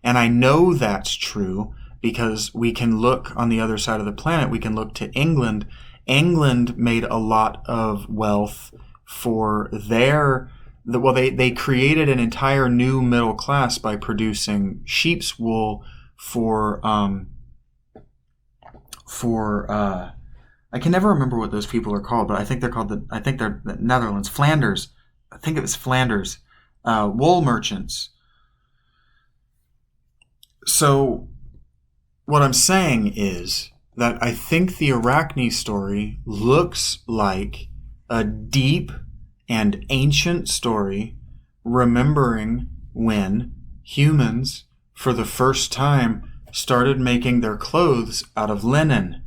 And I know that's true because we can look on the other side of the planet. We can look to England. England made a lot of wealth for they created an entire new middle class by producing sheep's wool for I can never remember what those people are called, but I think they're the Netherlands, Flanders. I think it was Flanders, wool merchants. So what I'm saying is that I think the Arachne story looks like a deep and ancient story remembering when humans, for the first time, started making their clothes out of linen.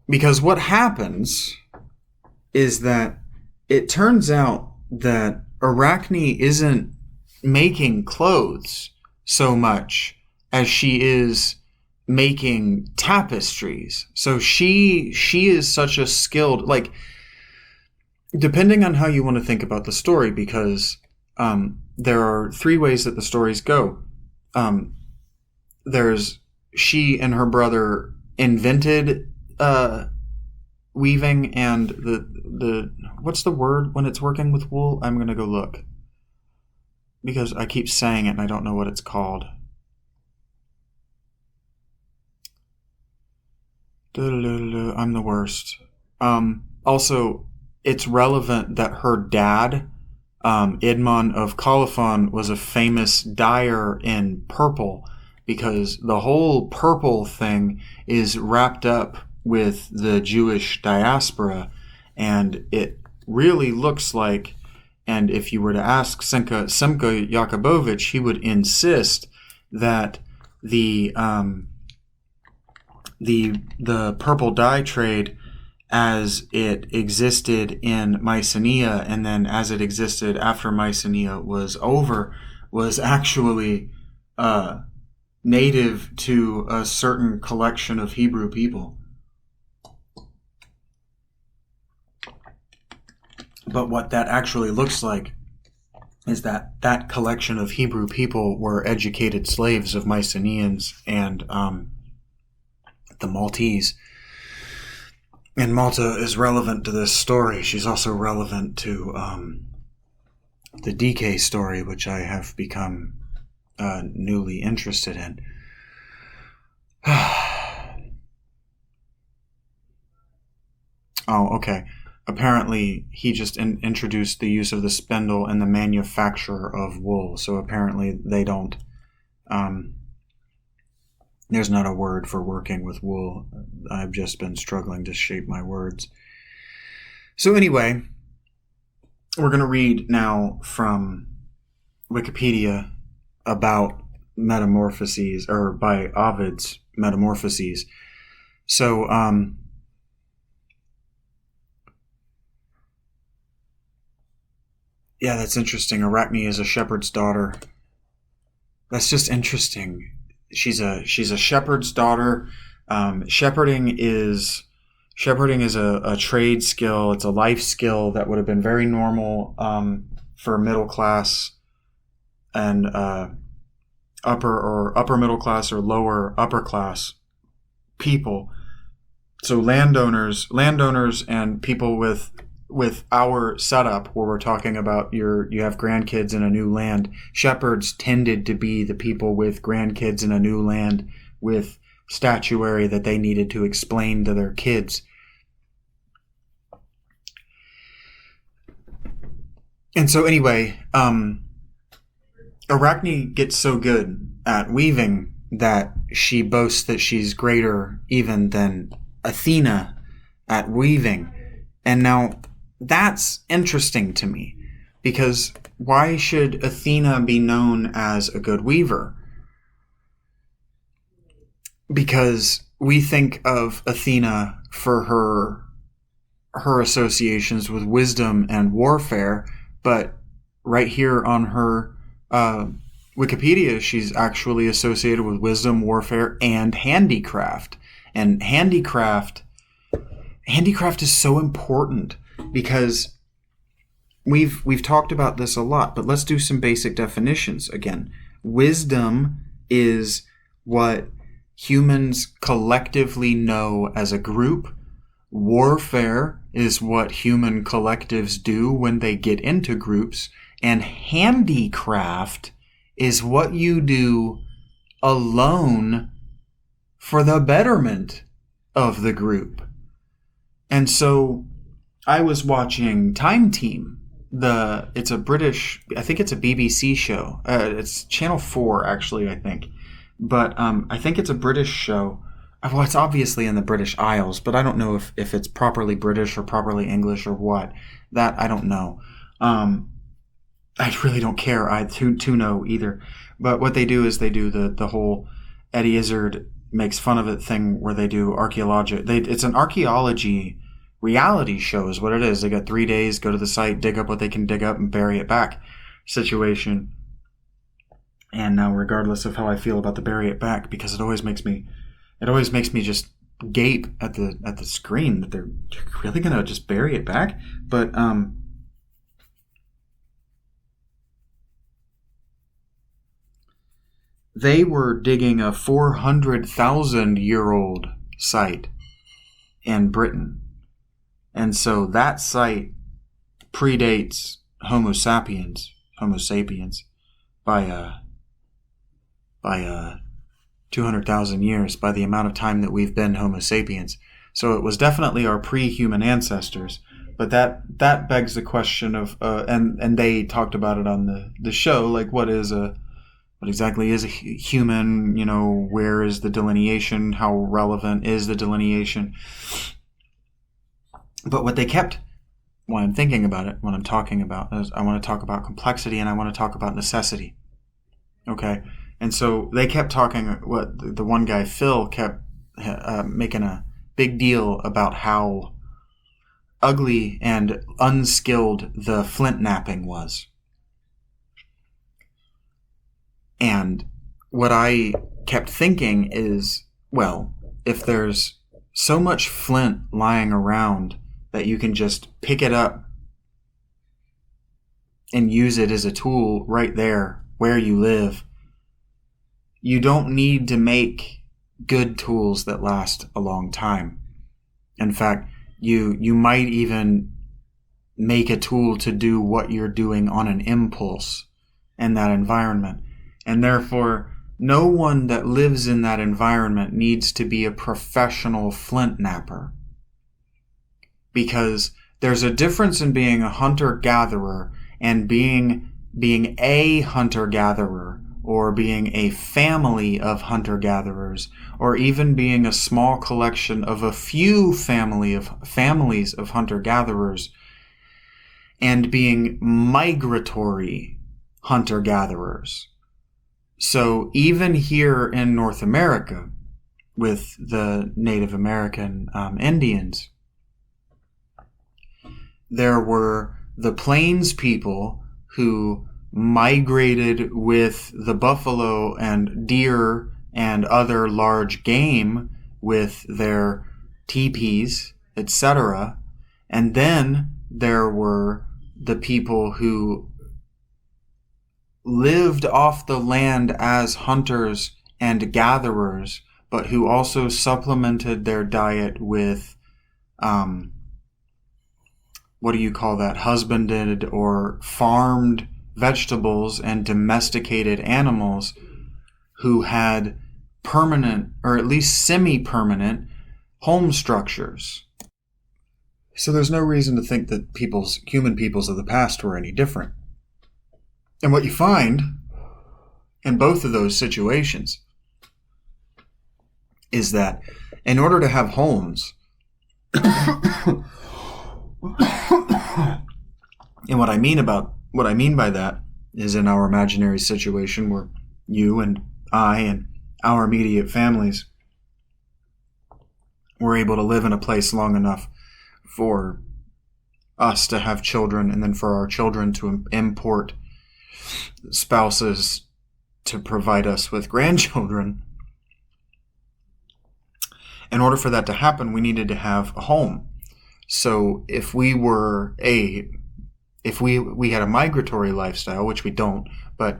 Because what happens is that it turns out that Arachne isn't making clothes so much as she is making tapestries. So she is such a skilled, like, depending on how you want to think about the story, because there are three ways that the stories go. There's she and her brother invented weaving, and the what's the word when it's working with wool? I'm gonna go look because I keep saying it and I don't know what it's called. I'm the worst. Also, it's relevant that her dad, Idmon of Colophon, was a famous dyer in purple, because the whole purple thing is wrapped up with the Jewish diaspora, and it really looks like, and if you were to ask Simka Jakubowicz, he would insist that the purple dye trade, as it existed in Mycenae and then as it existed after Mycenae was over, was actually native to a certain collection of Hebrew people. But what that actually looks like is that that collection of Hebrew people were educated slaves of Mycenaeans and the Maltese. And Malta is relevant to this story. She's also relevant to the DK story, which I have become newly interested in. Oh, okay. Apparently, he just introduced the use of the spindle in the manufacture of wool. So apparently, they don't. There's not a word for working with wool. I've just been struggling to shape my words. So anyway, we're going to read now from Wikipedia about metamorphoses, or by Ovid's Metamorphoses. So, yeah, that's interesting. Arachne is a shepherd's daughter. That's just interesting. She's a shepherd's daughter. Shepherding is a trade skill. It's a life skill that would have been very normal for middle class and upper middle class or lower upper class people. So landowners and people with our setup, where we're talking about you have grandkids in a new land, shepherds tended to be the people with grandkids in a new land with statuary that they needed to explain to their kids. And so anyway, Arachne gets so good at weaving that she boasts that she's greater even than Athena at weaving. And now that's interesting to me, because why should Athena be known as a good weaver? Because we think of Athena for her associations with wisdom and warfare, but right here on her Wikipedia, she's actually associated with wisdom, warfare, and handicraft. And handicraft is so important, because we've talked about this a lot, but let's do some basic definitions again. Wisdom is what humans collectively know as a group. Warfare is what human collectives do when they get into groups. And handicraft is what you do alone for the betterment of the group. And so I was watching Time Team. It's a British, I think it's a BBC show. It's Channel 4, actually, I think. But I think it's a British show. Well, it's obviously in the British Isles, but I don't know if it's properly British or properly English or what. That I don't know. I really don't care to know either. But what they do is they do the whole Eddie Izzard makes fun of it thing where they do archaeology. It's an archaeology reality show is what it is. They got 3 days, go to the site, dig up what they can dig up, and bury it back situation. And now, regardless of how I feel about the bury it back, because it always makes me just gape at the screen that they're really gonna just bury it back. But they were digging a 400,000-year-old site in Britain. And so that site predates Homo sapiens by 200,000 years, by the amount of time that we've been Homo sapiens. So it was definitely our pre-human ancestors. But that begs the question of and they talked about it on the show, like what exactly is a human? Where is the delineation? How relevant is the delineation? But what they kept, when I'm thinking about it, when I'm talking about, is I want to talk about complexity and I want to talk about necessity. Okay? And so they kept talking, what the one guy, Phil, kept making a big deal about how ugly and unskilled the flint knapping was. And what I kept thinking is, well, if there's so much flint lying around that you can just pick it up and use it as a tool right there where you live, you don't need to make good tools that last a long time. In fact, you might even make a tool to do what you're doing on an impulse in that environment. And therefore, no one that lives in that environment needs to be a professional flint knapper. Because there's a difference in being a hunter-gatherer and being a hunter-gatherer, or being a family of hunter-gatherers, or even being a small collection of a few families of hunter-gatherers, and being migratory hunter-gatherers. So even here in North America, with the Native American Indians, there were the Plains people who migrated with the buffalo and deer and other large game with their teepees, etc. And then there were the people who lived off the land as hunters and gatherers, but who also supplemented their diet with, husbanded or farmed vegetables and domesticated animals, who had permanent, or at least semi-permanent, home structures. So there's no reason to think that human peoples of the past were any different. And what you find in both of those situations is that in order to have homes, and what I mean by that is, in our imaginary situation where you and I and our immediate families were able to live in a place long enough for us to have children, and then for our children to import spouses to provide us with grandchildren. In order for that to happen, we needed to have a home. So if we had a migratory lifestyle, which we don't, but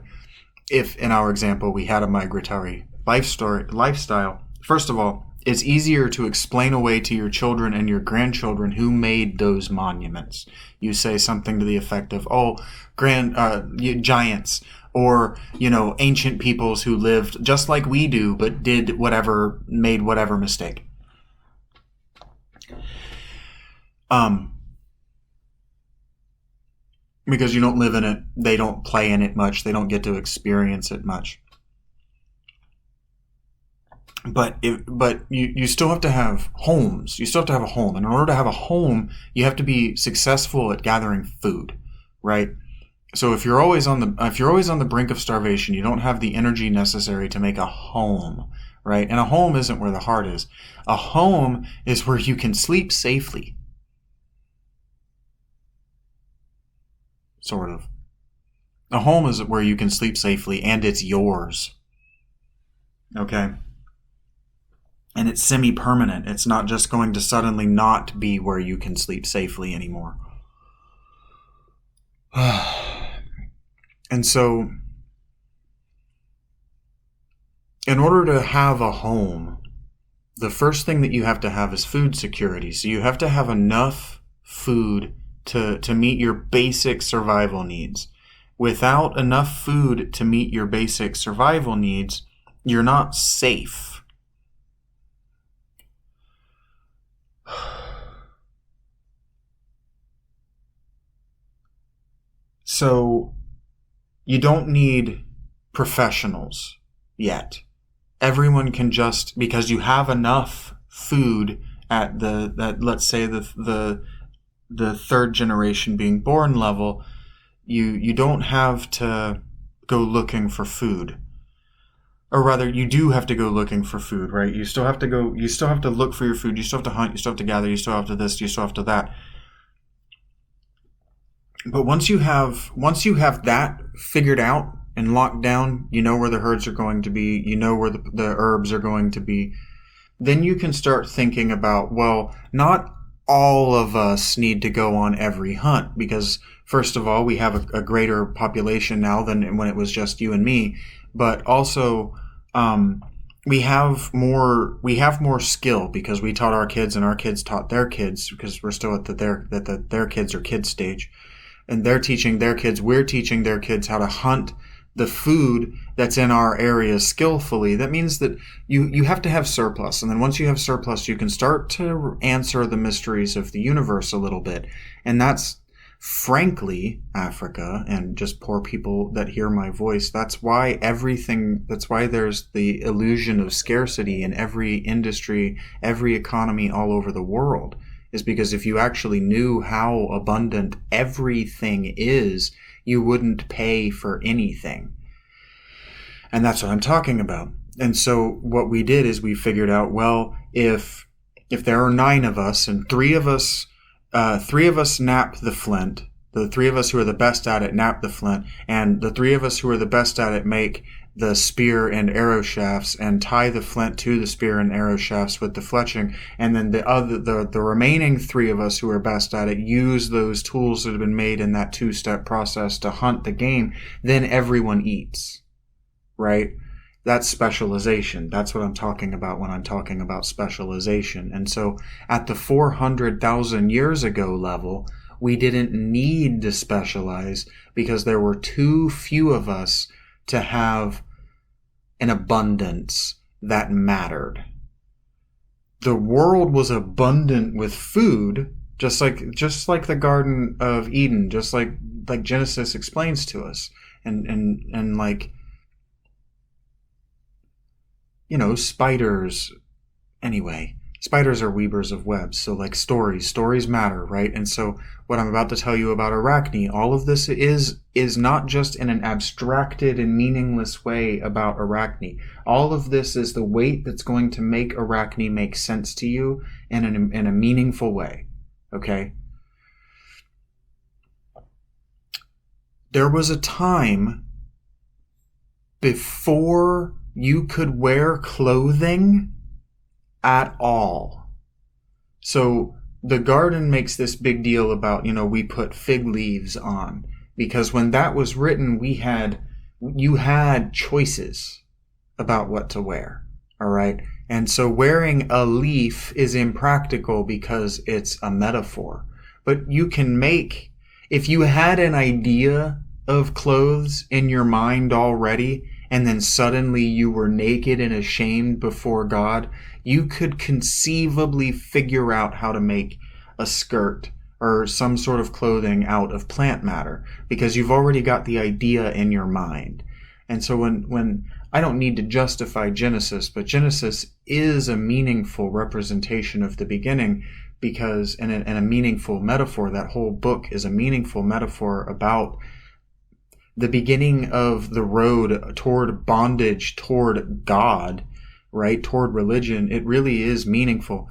if in our example we had a migratory lifestyle, first of all, it's easier to explain away to your children and your grandchildren who made those monuments. You say something to the effect of, giants, or, ancient peoples who lived just like we do, but made whatever mistake. Because you don't live in it, they don't play in it much, they don't get to experience it much. But you still have to have homes. You still have to have a home. And in order to have a home, you have to be successful at gathering food, right? So if you're always on the brink of starvation, you don't have the energy necessary to make a home, right? And a home isn't where the heart is. A home is where you can sleep safely. Sort of. A home is where you can sleep safely, and it's yours. Okay? And it's semi-permanent. It's not just going to suddenly not be where you can sleep safely anymore. And so, in order to have a home, the first thing that you have to have is food security. So you have to have enough food to meet your basic survival needs. Without enough food to meet your basic survival needs, you're not safe. So you don't need professionals yet. Everyone can just, because you have enough food at let's say the third generation being born level, you don't have to go looking for food. Or rather, you do have to go looking for food, right? You still have to look for your food, you still have to hunt, you still have to gather, you still have to this, you still have to that. But once you have that figured out and locked down, you know where the herds are going to be, you know where the herbs are going to be, then you can start thinking about, well, not all of us need to go on every hunt, because first of all, we have a greater population now than when it was just you and me, but also we have more skill because we taught our kids and our kids taught their kids, because we're still at their kids or kids stage, and they're teaching their kids, we're teaching their kids how to hunt the food that's in our area skillfully. That means that you have to have surplus, and then once you have surplus, you can start to answer the mysteries of the universe a little bit. And that's, frankly, Africa and just poor people that hear my voice, that's why there's the illusion of scarcity in every industry, every economy all over the world, is because if you actually knew how abundant everything is, you wouldn't pay for anything. And that's what I'm talking about. And so what we did is we figured out, well, if there are 9 of us and 3 of us nap the flint, the 3 of us who are the best at it nap the flint, and the 3 of us who are the best at it make the spear and arrow shafts and tie the flint to the spear and arrow shafts with the fletching, and then the remaining 3 of us who are best at it use those tools that have been made in that 2-step process to hunt the game, then everyone eats, right? That's specialization. That's what I'm talking about when I'm talking about specialization. And so at the 400,000 years ago level, we didn't need to specialize because there were too few of us to have an abundance that mattered. The world was abundant with food, just like the Garden of Eden, just like Genesis explains to us, and like, you know, spiders. Anyway, spiders are weavers of webs, so like stories matter, right? And so what I'm about to tell you about Arachne, all of this is not just in an abstracted and meaningless way about Arachne. All of this is the weight that's going to make Arachne make sense to you in a meaningful way, okay? There was a time before you could wear clothing at all. So the garden makes this big deal about, we put fig leaves on, because when that was written, you had choices about what to wear. All right. And so wearing a leaf is impractical because it's a metaphor, but you can if you had an idea of clothes in your mind already, and then suddenly you were naked and ashamed before God, you could conceivably figure out how to make a skirt or some sort of clothing out of plant matter, because you've already got the idea in your mind. And so when I don't need to justify Genesis, but Genesis is a meaningful representation of the beginning, because and a meaningful metaphor. That whole book is a meaningful metaphor about the beginning of the road toward bondage, toward God, right? Toward religion. It really is meaningful,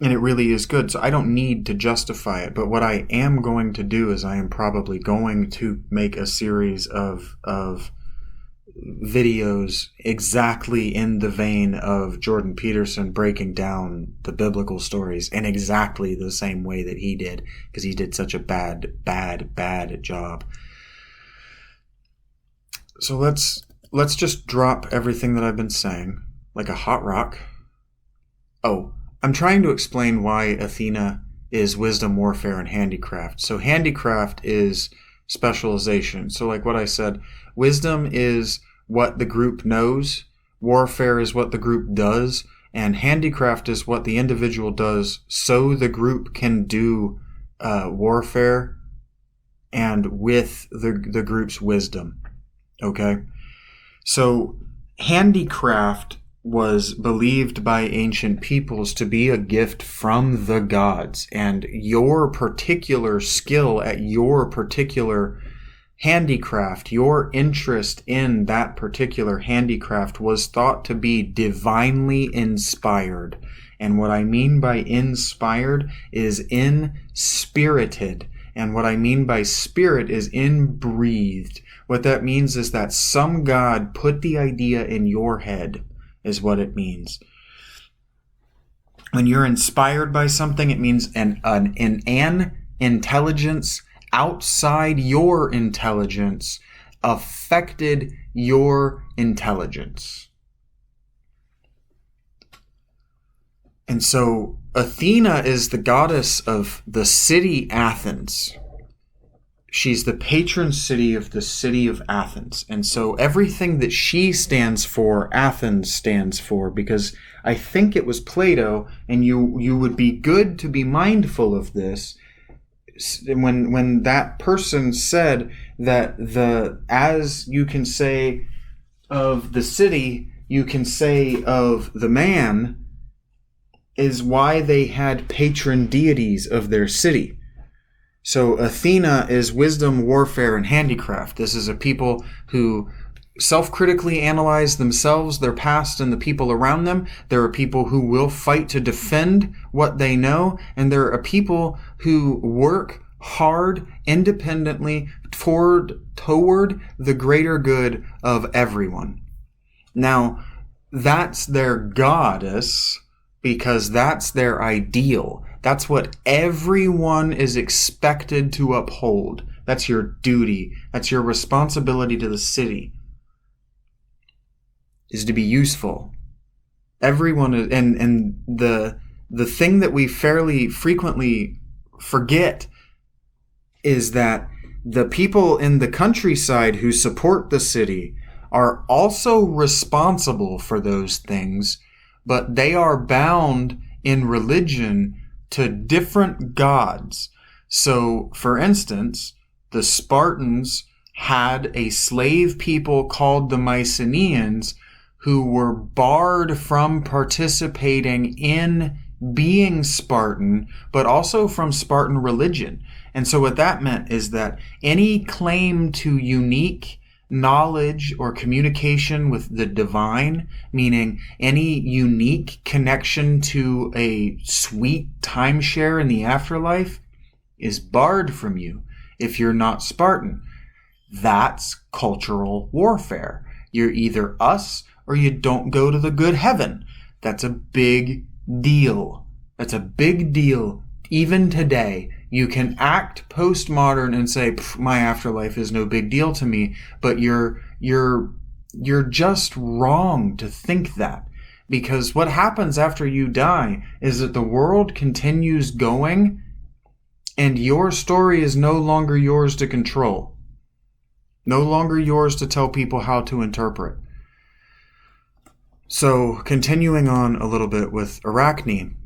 and it really is good. So I don't need to justify it. But what I am going to do is I am probably going to make a series of videos exactly in the vein of Jordan Peterson breaking down the biblical stories in exactly the same way that he did, because he did such a bad job. So let's just drop everything that I've been saying like a hot rock. Oh, I'm trying to explain why Athena is wisdom, warfare, and handicraft. So handicraft is specialization. So like what I said, wisdom is what the group knows, warfare is what the group does, and handicraft is what the individual does so the group can do warfare and with the group's wisdom. Okay? So handicraft was believed by ancient peoples to be a gift from the gods, and your particular skill at your particular handicraft, your interest in that particular handicraft was thought to be divinely inspired. And what I mean by inspired is inspirited. And what I mean by spirit is inbreathed. What that means is that some God put the idea in your head, is what it means. When you're inspired by something, it means an intelligence outside your intelligence affected your intelligence. And so Athena is the goddess of the city Athens. She's the patron city of the city of Athens. And so everything that she stands for, Athens stands for, because I think it was Plato, and you would be good to be mindful of this, when that person said that as you can say of the city, you can say of the man, is why they had patron deities of their city. So Athena is wisdom, warfare, and handicraft. This is a people who self-critically analyze themselves, their past, and the people around them. There are people who will fight to defend what they know, and there are people who work hard, independently, toward the greater good of everyone. Now, that's their goddess, because that's their ideal. That's what everyone is expected to uphold. That's your duty. That's your responsibility to the city, is to be useful. Everyone is, and the thing that we fairly frequently forget is that the people in the countryside who support the city are also responsible for those things, but they are bound in religion to different gods. So, for instance, the Spartans had a slave people called the Mycenaeans who were barred from participating in being Spartan, but also from Spartan religion. And so what that meant is that any claim to unique knowledge or communication with the divine, meaning any unique connection to a sweet timeshare in the afterlife, is barred from you if you're not Spartan. That's cultural warfare. You're either us or you don't go to the good heaven. That's a big deal. That's a big deal. Even today, you can act postmodern and say, my afterlife is no big deal to me, but you're just wrong to think that. Because what happens after you die is that the world continues going and your story is no longer yours to control. No longer yours to tell people how to interpret. So, continuing on a little bit with Arachne,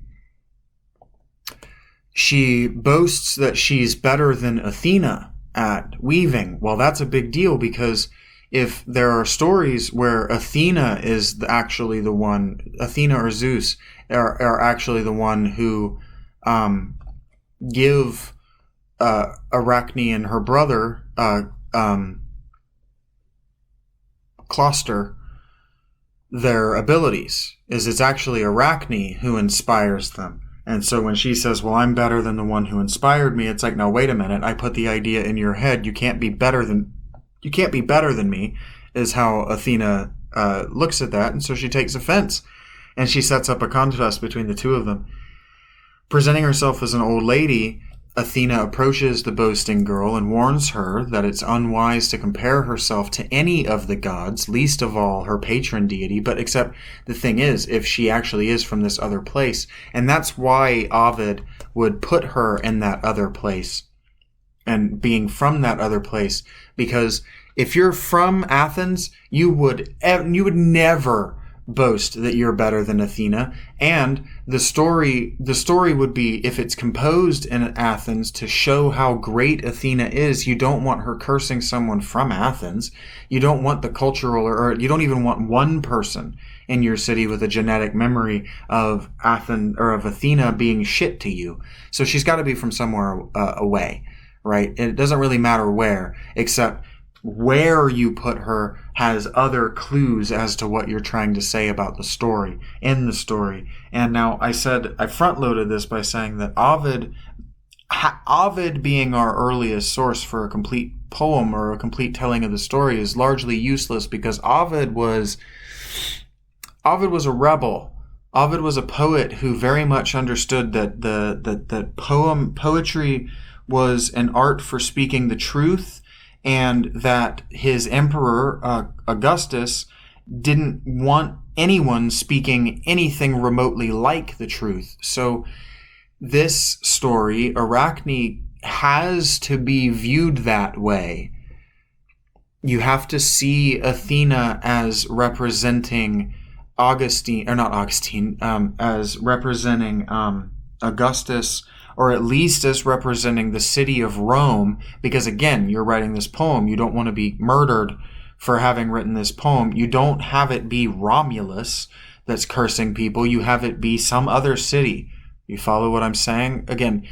she boasts that she's better than Athena at weaving. Well, that's a big deal, because if there are stories where Athena is actually the one, Athena or Zeus are actually the one who give Arachne and her brother Closter their abilities, is it's actually Arachne who inspires them. And so when she says, well, I'm better than the one who inspired me, it's like, no, wait a minute. I put the idea in your head. You can't be better than me, is how Athena looks at that. And so she takes offense, and she sets up a contrast between the two of them. Presenting herself as an old lady, Athena approaches the boasting girl and warns her that it's unwise to compare herself to any of the gods, least of all her patron deity. But except the thing is, if she actually is from this other place, and that's why Ovid would put her in that other place, and being from that other place, because if you're from Athens, you would never boast that you're better than Athena. And the story would be, if it's composed in Athens to show how great Athena is, you don't want her cursing someone from Athens. You don't want the cultural, or you don't even want one person in your city with a genetic memory of Athens or of Athena being shit to you. So she's got to be from somewhere away, right? It doesn't really matter where, except where you put her has other clues as to what you're trying to say about the story, in the story. And now I front-loaded this by saying that Ovid being our earliest source for a complete poem or a complete telling of the story is largely useless, because Ovid was a rebel. Ovid was a poet who very much understood that poetry was an art for speaking the truth, and that his emperor, Augustus, didn't want anyone speaking anything remotely like the truth. So this story, Arachne, has to be viewed that way. You have to see Athena as representing as representing Augustus, or at least as representing the city of Rome, because again, you're writing this poem. You don't want to be murdered for having written this poem. You don't have it be Romulus that's cursing people. You have it be some other city. You follow what I'm saying? Again,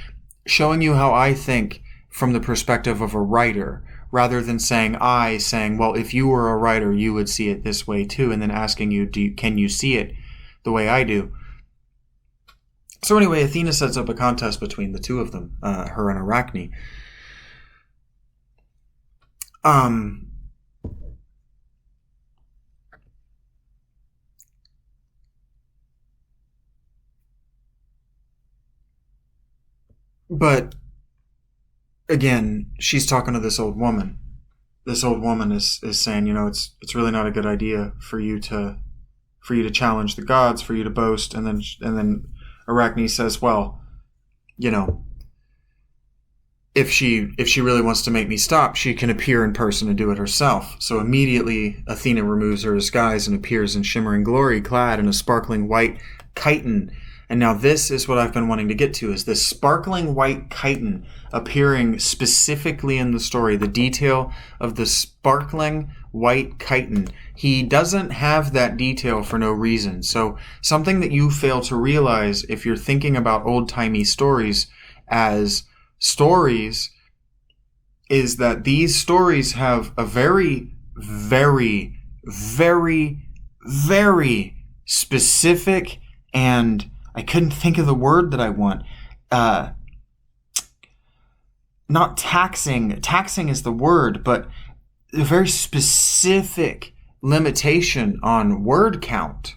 showing you how I think from the perspective of a writer, rather than saying, well, if you were a writer, you would see it this way too, and then asking you, can you see it the way I do? So anyway, Athena sets up a contest between the two of them, her and Arachne. But again, she's talking to this old woman. This old woman is saying, it's really not a good idea for you to challenge the gods, for you to boast. And then Arachne says, well, if she really wants to make me stop, she can appear in person and do it herself. So immediately Athena removes her disguise and appears in shimmering glory, clad in a sparkling white chiton. And now this is what I've been wanting to get to, is this sparkling white chiton appearing specifically in the story, the detail of the sparkling white chiton. He doesn't have that detail for no reason. So something that you fail to realize if you're thinking about old-timey stories as stories is that these stories have a very, very, very, very specific, and I couldn't think of the word that I want. Not taxing. Taxing is the word, but a very specific limitation on word count.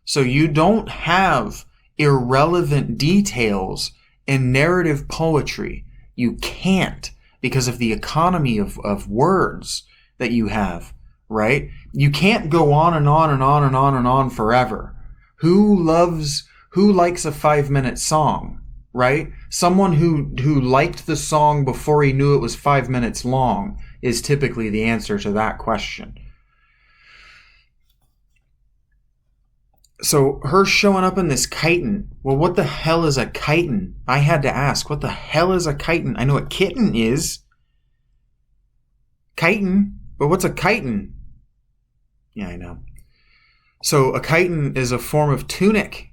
So you don't have irrelevant details in narrative poetry. You can't, because of the economy of words that you have, right? You can't go on and on and on and on and on forever. Who likes a 5-minute song, right? Someone who liked the song before he knew it was 5 minutes long is typically the answer to that question. So her showing up in this chiton. Well, what the hell is a chiton? I had to ask, what the hell is a chiton? I know what kitten is. Chiton? But what's a chiton? Yeah, I know. So a chiton is a form of tunic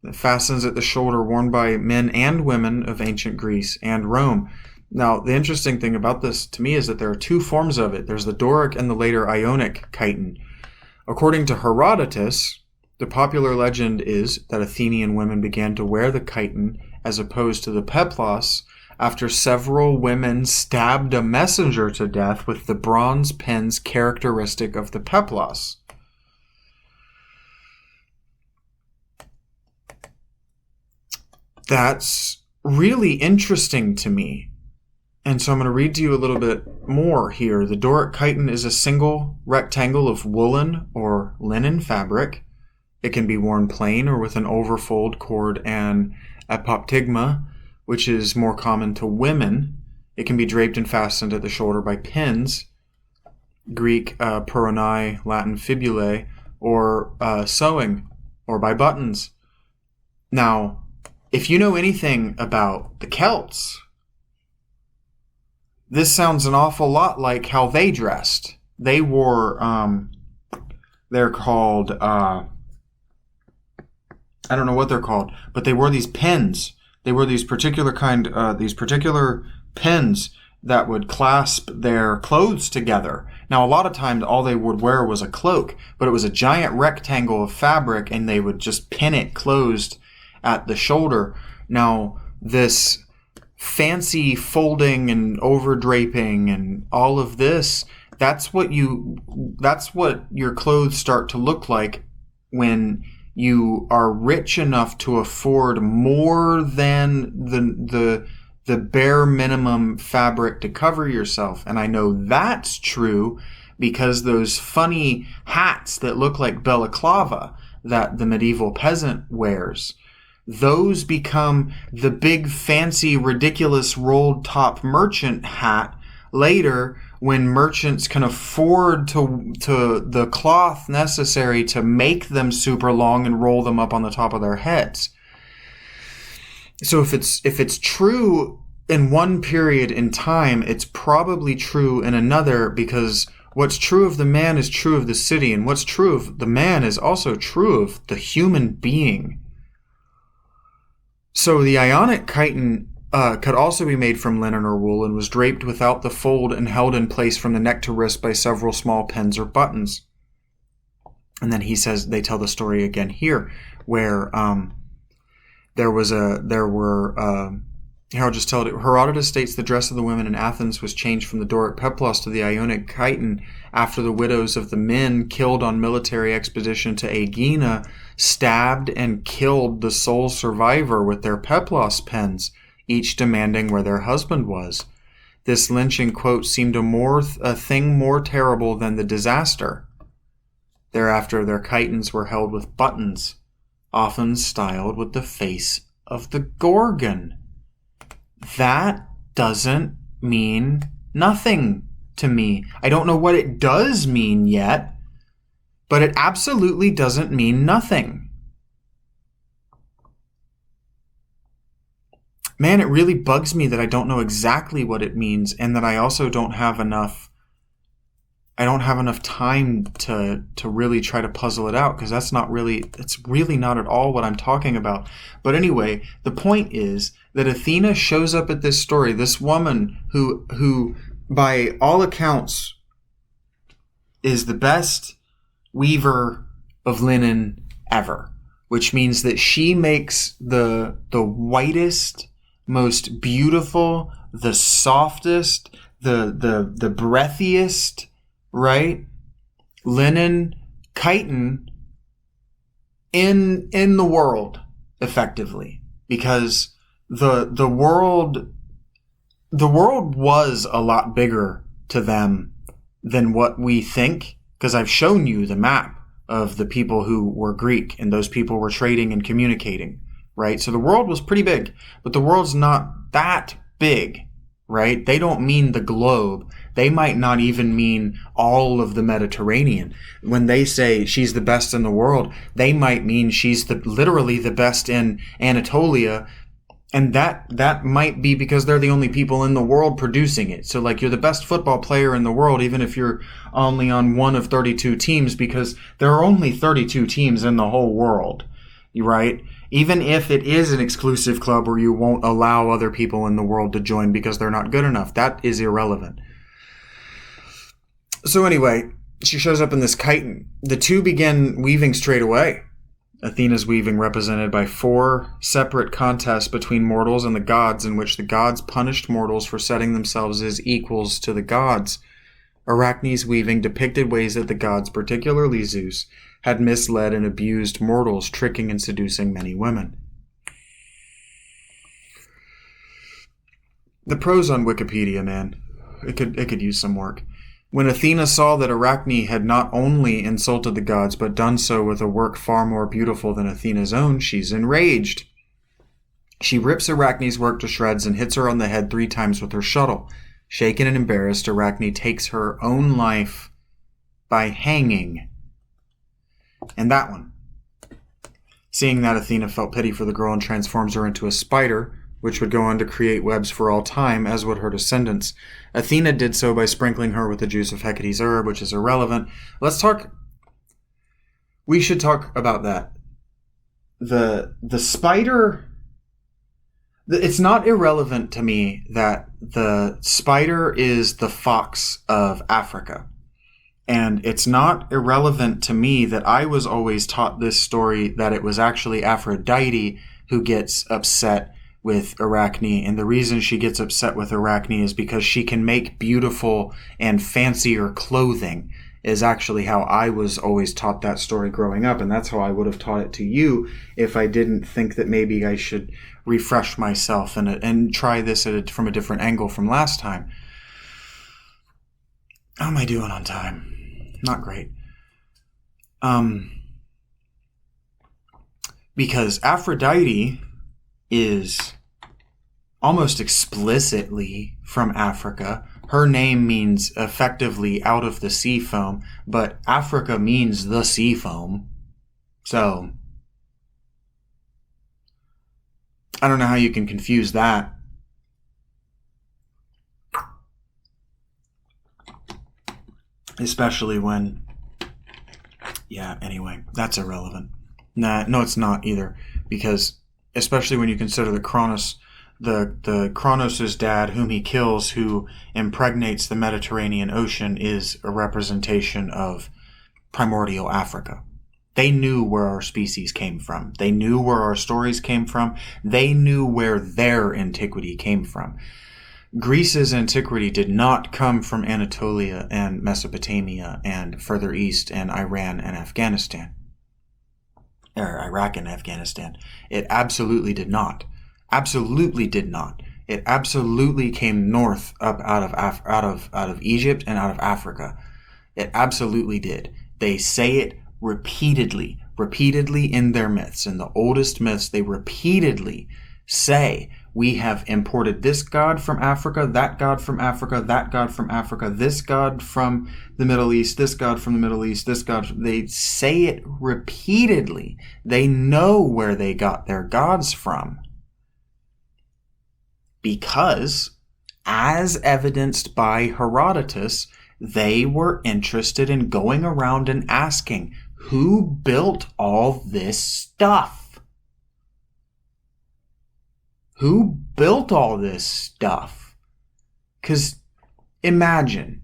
that fastens at the shoulder, worn by men and women of ancient Greece and Rome. Now, the interesting thing about this to me is that there are two forms of it. There's the Doric and the later Ionic chiton. According to Herodotus, the popular legend is that Athenian women began to wear the chiton as opposed to the peplos after several women stabbed a messenger to death with the bronze pins characteristic of the peplos. That's really interesting to me. And so I'm going to read to you a little bit more here. The Doric chiton is a single rectangle of woolen or linen fabric. It can be worn plain or with an overfold cord and apoptygma, which is more common to women. It can be draped and fastened at the shoulder by pins, Greek peronai, Latin fibulae, or sewing, or by buttons. Now, if you know anything about the Celts, this sounds an awful lot like how they dressed. They wore, they're called, I don't know what they're called, but they wore these pins. They wore these particular pins that would clasp their clothes together. Now, a lot of times all they would wear was a cloak, but it was a giant rectangle of fabric and they would just pin it closed at the shoulder. Now, this fancy folding and over draping and all of this, that's what your clothes start to look like when you are rich enough to afford more than the bare minimum fabric to cover yourself. And I know that's true because those funny hats that look like balaclava that the medieval peasant wears, those become the big, fancy, ridiculous rolled top merchant hat later when merchants can afford to the cloth necessary to make them super long and roll them up on the top of their heads. So if it's true in one period in time, it's probably true in another, because what's true of the man is true of the city, and what's true of the man is also true of the human being. So the Ionic chiton could also be made from linen or wool and was draped without the fold and held in place from the neck to wrist by several small pins or buttons. And then he says, they tell the story again here, where here I'll just tell it. Herodotus states the dress of the women in Athens was changed from the Doric peplos to the Ionic chiton after the widows of the men killed on military expedition to Aegina stabbed and killed the sole survivor with their peplos pens, each demanding where their husband was. This lynching, quote, seemed a thing more terrible than the disaster. Thereafter their chitons were held with buttons, often styled with the face of the Gorgon. That doesn't mean nothing to me. I don't know what it does mean yet, but it absolutely doesn't mean nothing. Man, it really bugs me that I don't know exactly what it means, and that I also don't have enough time to really try to puzzle it out, because it's really not at all what I'm talking about. But anyway, the point is that Athena shows up at this story, this woman who by all accounts is the best weaver of linen ever, which means that she makes the whitest, most beautiful, the softest, the breathiest, right, linen chiton in the world, effectively, because the world was a lot bigger to them than what we think, because I've shown you the map of the people who were Greek, and those people were trading and communicating, right? So the world was pretty big, but the world's not that big, right? They don't mean the globe. They might not even mean all of the Mediterranean. When they say she's the best in the world, they might mean she's literally the best in Anatolia. And that might be because they're the only people in the world producing it. So like, you're the best football player in the world, even if you're only on one of 32 teams, because there are only 32 teams in the whole world, right? Even if it is an exclusive club where you won't allow other people in the world to join because they're not good enough, that is irrelevant. So anyway, she shows up in this chiton. The two begin weaving straight away. Athena's weaving represented by 4 separate contests between mortals and the gods, in which the gods punished mortals for setting themselves as equals to the gods. Arachne's weaving depicted ways that the gods, particularly Zeus, had misled and abused mortals, tricking and seducing many women. The prose on Wikipedia, man, it could use some work. When Athena saw that Arachne had not only insulted the gods, but done so with a work far more beautiful than Athena's own, she's enraged. She rips Arachne's work to shreds and hits her on the head 3 times with her shuttle. Shaken and embarrassed, Arachne takes her own life by hanging. And that one. Seeing that, Athena felt pity for the girl and transforms her into a spider, which would go on to create webs for all time, as would her descendants. Athena did so by sprinkling her with the juice of Hecate's herb, which is irrelevant. We should talk about that. The spider... It's not irrelevant to me that the spider is the fox of Africa. And it's not irrelevant to me that I was always taught this story that it was actually Aphrodite who gets upset with Arachne. And the reason she gets upset with Arachne is because she can make beautiful and fancier clothing, is actually how I was always taught that story growing up. And that's how I would have taught it to you if I didn't think that maybe I should refresh myself and try this from a different angle from last time. How am I doing on time? Not great. Because Aphrodite is almost explicitly from Africa. Her name means effectively out of the sea foam, but Africa means the sea foam. So, I don't know how you can confuse that. Especially when, anyway, that's irrelevant. No, it's not either, because especially when you consider the Kronos' dad, whom he kills, who impregnates the Mediterranean Ocean, is a representation of primordial Africa. They knew where our species came from. They knew where our stories came from. They knew where their antiquity came from. Greece's antiquity did not come from Anatolia and Mesopotamia and further east and Iran and Afghanistan. Or Iraq and Afghanistan. It absolutely did not. Absolutely did not. It absolutely came north up out of Egypt and out of Africa. It absolutely did. They say it repeatedly in their myths. In the oldest myths, they repeatedly say, we have imported this god from Africa, that god from Africa, that god from Africa, this god from the Middle East, this god from the Middle East, this god. They say it repeatedly. They know where they got their gods from. Because, as evidenced by Herodotus, they were interested in going around and asking, who built all this stuff? Who built all this stuff? Because imagine,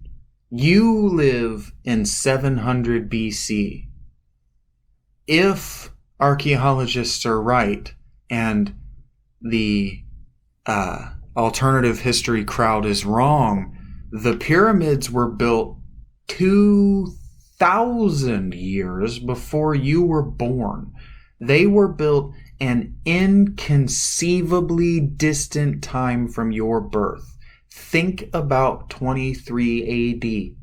you live in 700 BC. If archaeologists are right and the alternative history crowd is wrong, the pyramids were built 2,000 years before you were born. They were built an inconceivably distant time from your birth. Think about 23 AD.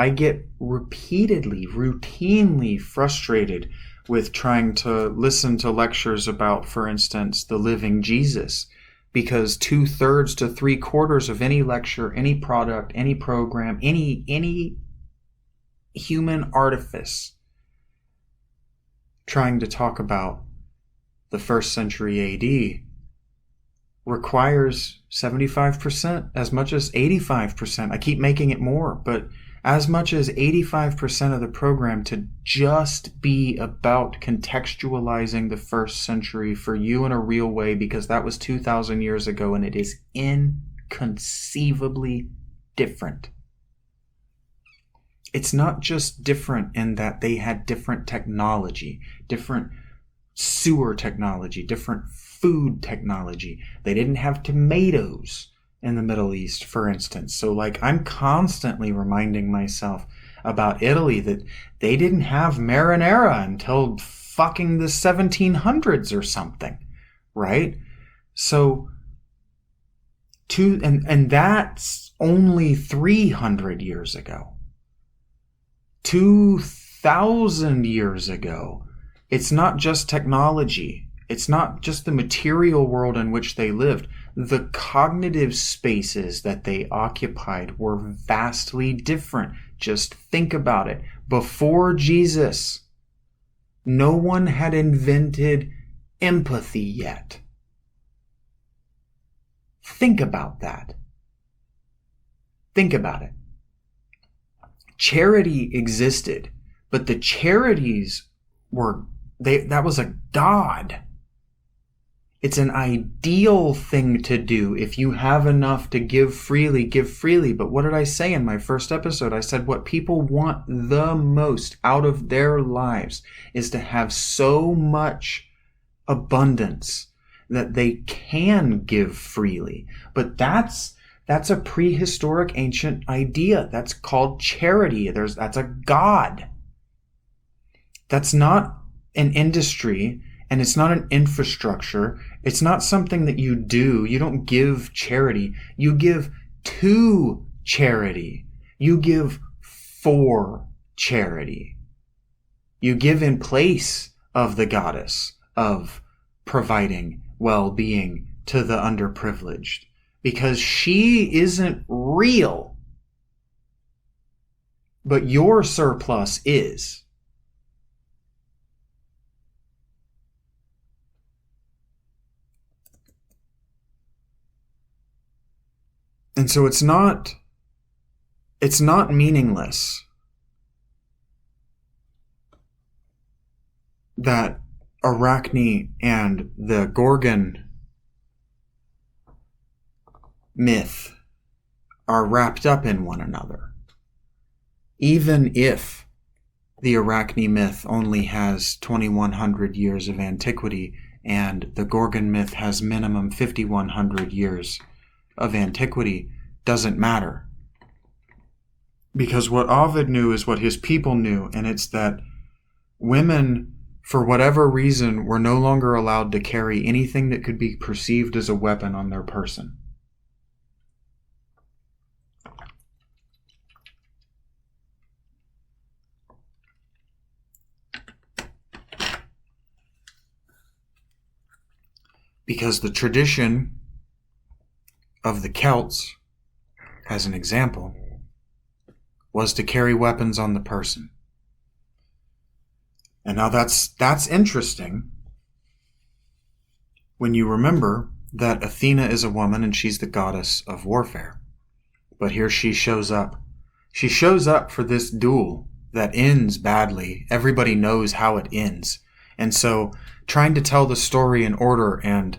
I get routinely frustrated with trying to listen to lectures about, for instance, the living Jesus, because 2/3 to 3/4 of any lecture, any product, any program, any human artifice trying to talk about the 1st century AD requires 75%, as much as 85%. I keep making it more, but as much as 85% of the program to just be about contextualizing the 1st century for you in a real way, because that was 2,000 years ago and it is inconceivably different. It's not just different in that they had different technology, different sewer technology, different food technology. They didn't have tomatoes in the Middle East, for instance. So I'm constantly reminding myself about Italy that they didn't have marinara until fucking the 1700s or something, right? So and that's only 300 years ago. 2,000 years ago. It's not just technology. It's not just the material world in which they lived. The cognitive spaces that they occupied were vastly different. Just think about it. Before Jesus, no one had invented empathy yet. Think about that. Think about it. Charity existed, but the charities that was a god. It's an ideal thing to do. If you have enough to give freely, give freely. But what did I say in my first episode? I said what people want the most out of their lives is to have so much abundance that they can give freely. But that's a prehistoric ancient idea. That's called charity. That's a god. That's not an industry, and it's not an infrastructure. It's not something that you do. You don't give charity. You give to charity. You give for charity. You give in place of the goddess of providing well-being to the underprivileged, because she isn't real, but your surplus is. And so it's not meaningless that Arachne and the Gorgon myth are wrapped up in one another. Even if the Arachne myth only has 2,100 years of antiquity and the Gorgon myth has minimum 5,100 years of antiquity, doesn't matter. Because what Ovid knew is what his people knew, and it's that women, for whatever reason, were no longer allowed to carry anything that could be perceived as a weapon on their person. Because the tradition of the Celts, as an example, was to carry weapons on the person. And now that's interesting when you remember that Athena is a woman and she's the goddess of warfare. But here she shows up. She shows up for this duel that ends badly. Everybody knows how it ends. And so trying to tell the story in order and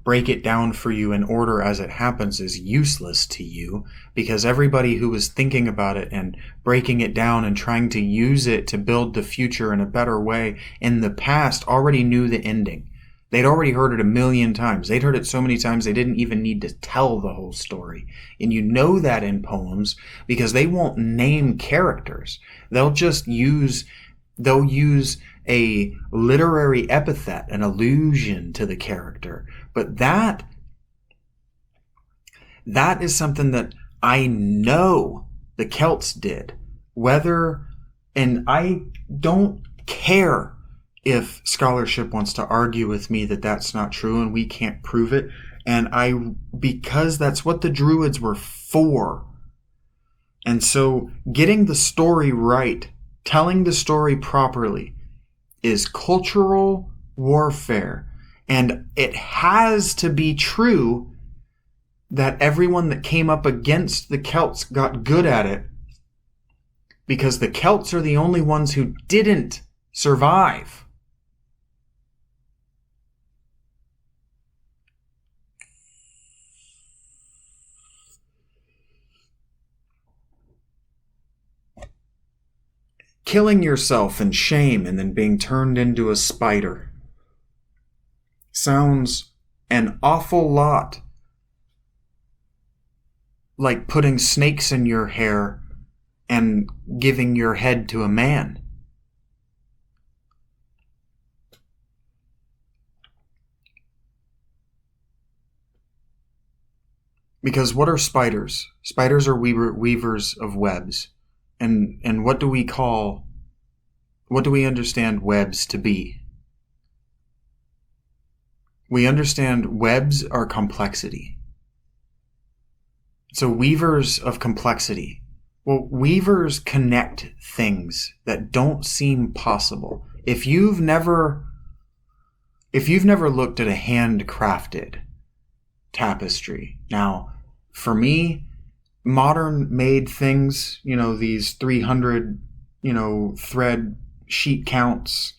break it down for you in order as it happens is useless to you, because everybody who was thinking about it and breaking it down and trying to use it to build the future in a better way in the past already knew the ending. They'd already heard it a million times. They'd heard it so many times they didn't even need to tell the whole story. And you know that in poems because they won't name characters. They'll use a literary epithet, an allusion to the character. But that is something that I know the Celts did. And I don't care if scholarship wants to argue with me that that's not true and we can't prove it. Because that's what the Druids were for. And so getting the story right, telling the story properly, is cultural warfare. And it has to be true that everyone that came up against the Celts got good at it, because the Celts are the only ones who didn't survive. Killing yourself in shame and then being turned into a spider sounds an awful lot like putting snakes in your hair and giving your head to a man. Because what are spiders? Spiders are weavers of webs. And what do we understand webs to be? We understand webs are complexity. So weavers of complexity. Well, weavers connect things that don't seem possible. If you've never looked at a handcrafted tapestry. Now, for me, modern made things, these 300, thread sheet counts,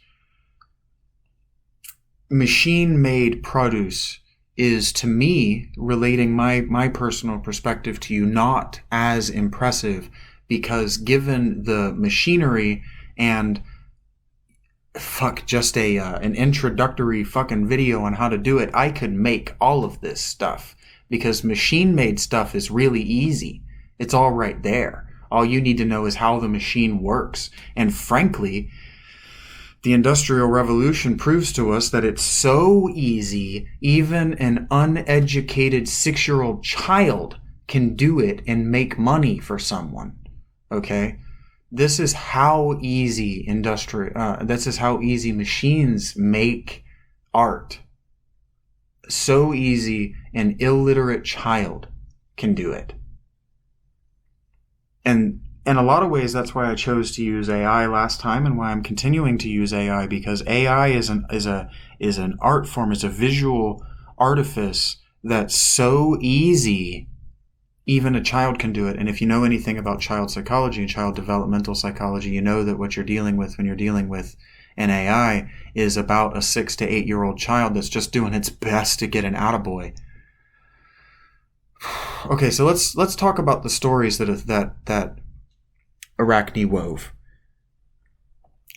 machine made produce is, to me, relating my personal perspective to you, not as impressive, because given the machinery and just an introductory fucking video on how to do it, I could make all of this stuff, because machine made stuff is really easy. It's all right there. All you need to know is how the machine works. And frankly, the Industrial Revolution proves to us that it's so easy, even an uneducated 6-year-old child can do it and make money for someone. Okay? This is how easy this is how easy machines make art. So easy an illiterate child can do it. And in a lot of ways, that's why I chose to use AI last time, and why I'm continuing to use AI, because AI is an art form, it's a visual artifice that's so easy, even a child can do it. And if you know anything about child psychology and child developmental psychology, you know that what you're dealing with when you're dealing with an AI is about a 6 to 8 year old child that's just doing its best to get an attaboy. Okay, so let's talk about the stories that Arachne wove.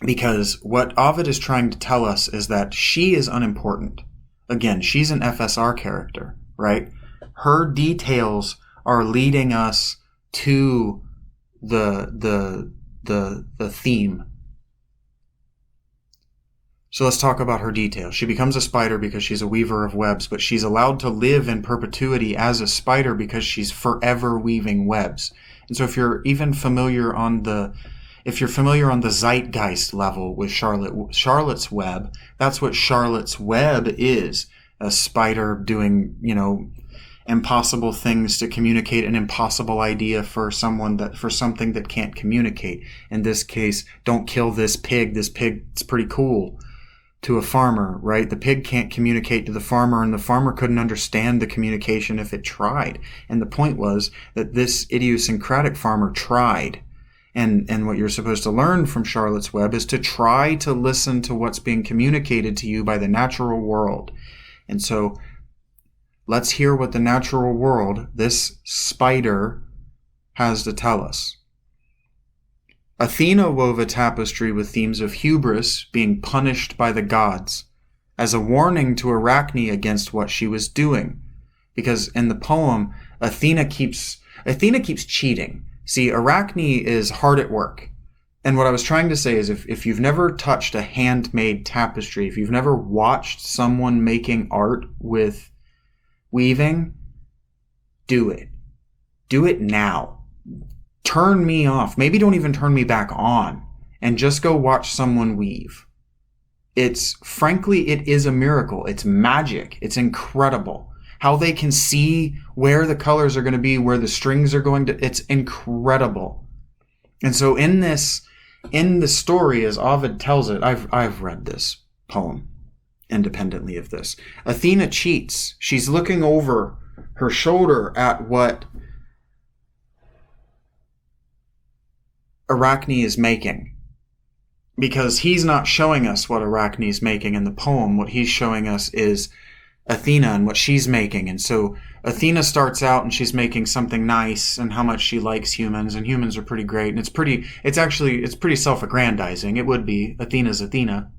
Because what Ovid is trying to tell us is that she is unimportant. Again, she's an FSR character, right? Her details are leading us to the theme. So let's talk about her details. She becomes a spider because she's a weaver of webs, but she's allowed to live in perpetuity as a spider because she's forever weaving webs. And so if you're familiar on the zeitgeist level with Charlotte's Web, that's what Charlotte's Web is. A spider doing, impossible things to communicate an impossible idea for something that can't communicate. In this case, don't kill this pig. This pig's pretty cool. To a farmer, right? The pig can't communicate to the farmer, and the farmer couldn't understand the communication if it tried. And the point was that this idiosyncratic farmer tried. And what you're supposed to learn from Charlotte's Web is to try to listen to what's being communicated to you by the natural world. And so let's hear what the natural world, this spider, has to tell us. Athena wove a tapestry with themes of hubris being punished by the gods, as a warning to Arachne against what she was doing. Because in the poem, Athena keeps cheating. See, Arachne is hard at work. And what I was trying to say is if you've never touched a handmade tapestry, if you've never watched someone making art with weaving, do it. Do it now. Turn me off. Maybe don't even turn me back on, and just go watch someone weave. It is a miracle. It's magic. It's incredible. How they can see where the colors are going to be, where the strings are going to, it's incredible. And so in the story, as Ovid tells it, I've read this poem independently of this. Athena cheats. She's looking over her shoulder at what Arachne is making, because he's not showing us what Arachne is making in the poem. What he's showing us is Athena and what she's making. And so Athena starts out and she's making something nice and how much she likes humans, and humans are pretty great, and it's pretty self-aggrandizing. It would be. Athena's Athena.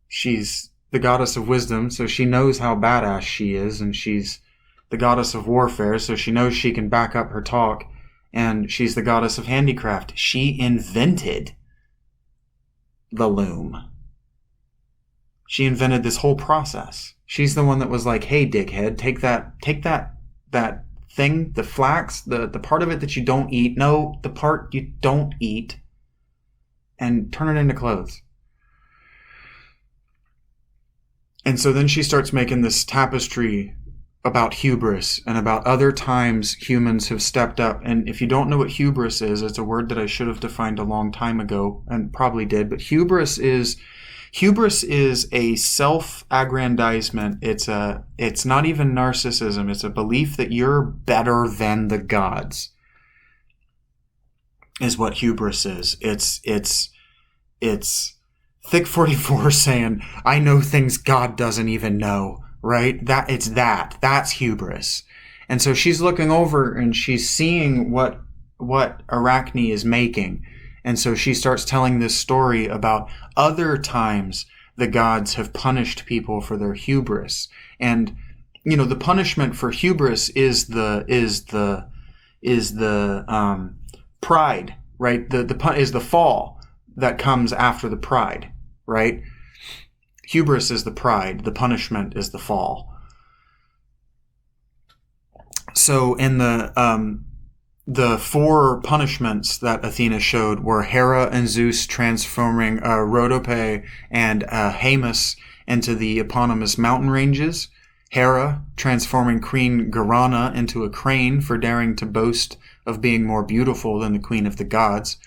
She's the goddess of wisdom, so she knows how badass she is, and she's the goddess of warfare, so she knows she can back up her talk, and she's the goddess of handicraft. She invented the loom. She invented this whole process. She's the one that was like, hey, dickhead, take that thing, the flax, the part of it that you don't eat, no, the part you don't eat, and turn it into clothes. And so then she starts making this tapestry about hubris and about other times humans have stepped up. And if you don't know what hubris is, it's a word that I should have defined a long time ago and probably did. But hubris is a self-aggrandizement. It's not even narcissism. It's a belief that you're better than the gods, is what hubris is. It's Thick 44 saying, I know things God doesn't even know. Right? That's hubris. And so she's looking over and she's seeing what Arachne is making. And so she starts telling this story about other times the gods have punished people for their hubris. And, the punishment for hubris is the pride, right? Is the fall that comes after the pride, right? Hubris is the pride. The punishment is the fall. So in the four punishments that Athena showed were Hera and Zeus transforming Rhodope and Haemus into the eponymous mountain ranges, Hera transforming Queen Garana into a crane for daring to boast of being more beautiful than the queen of the gods,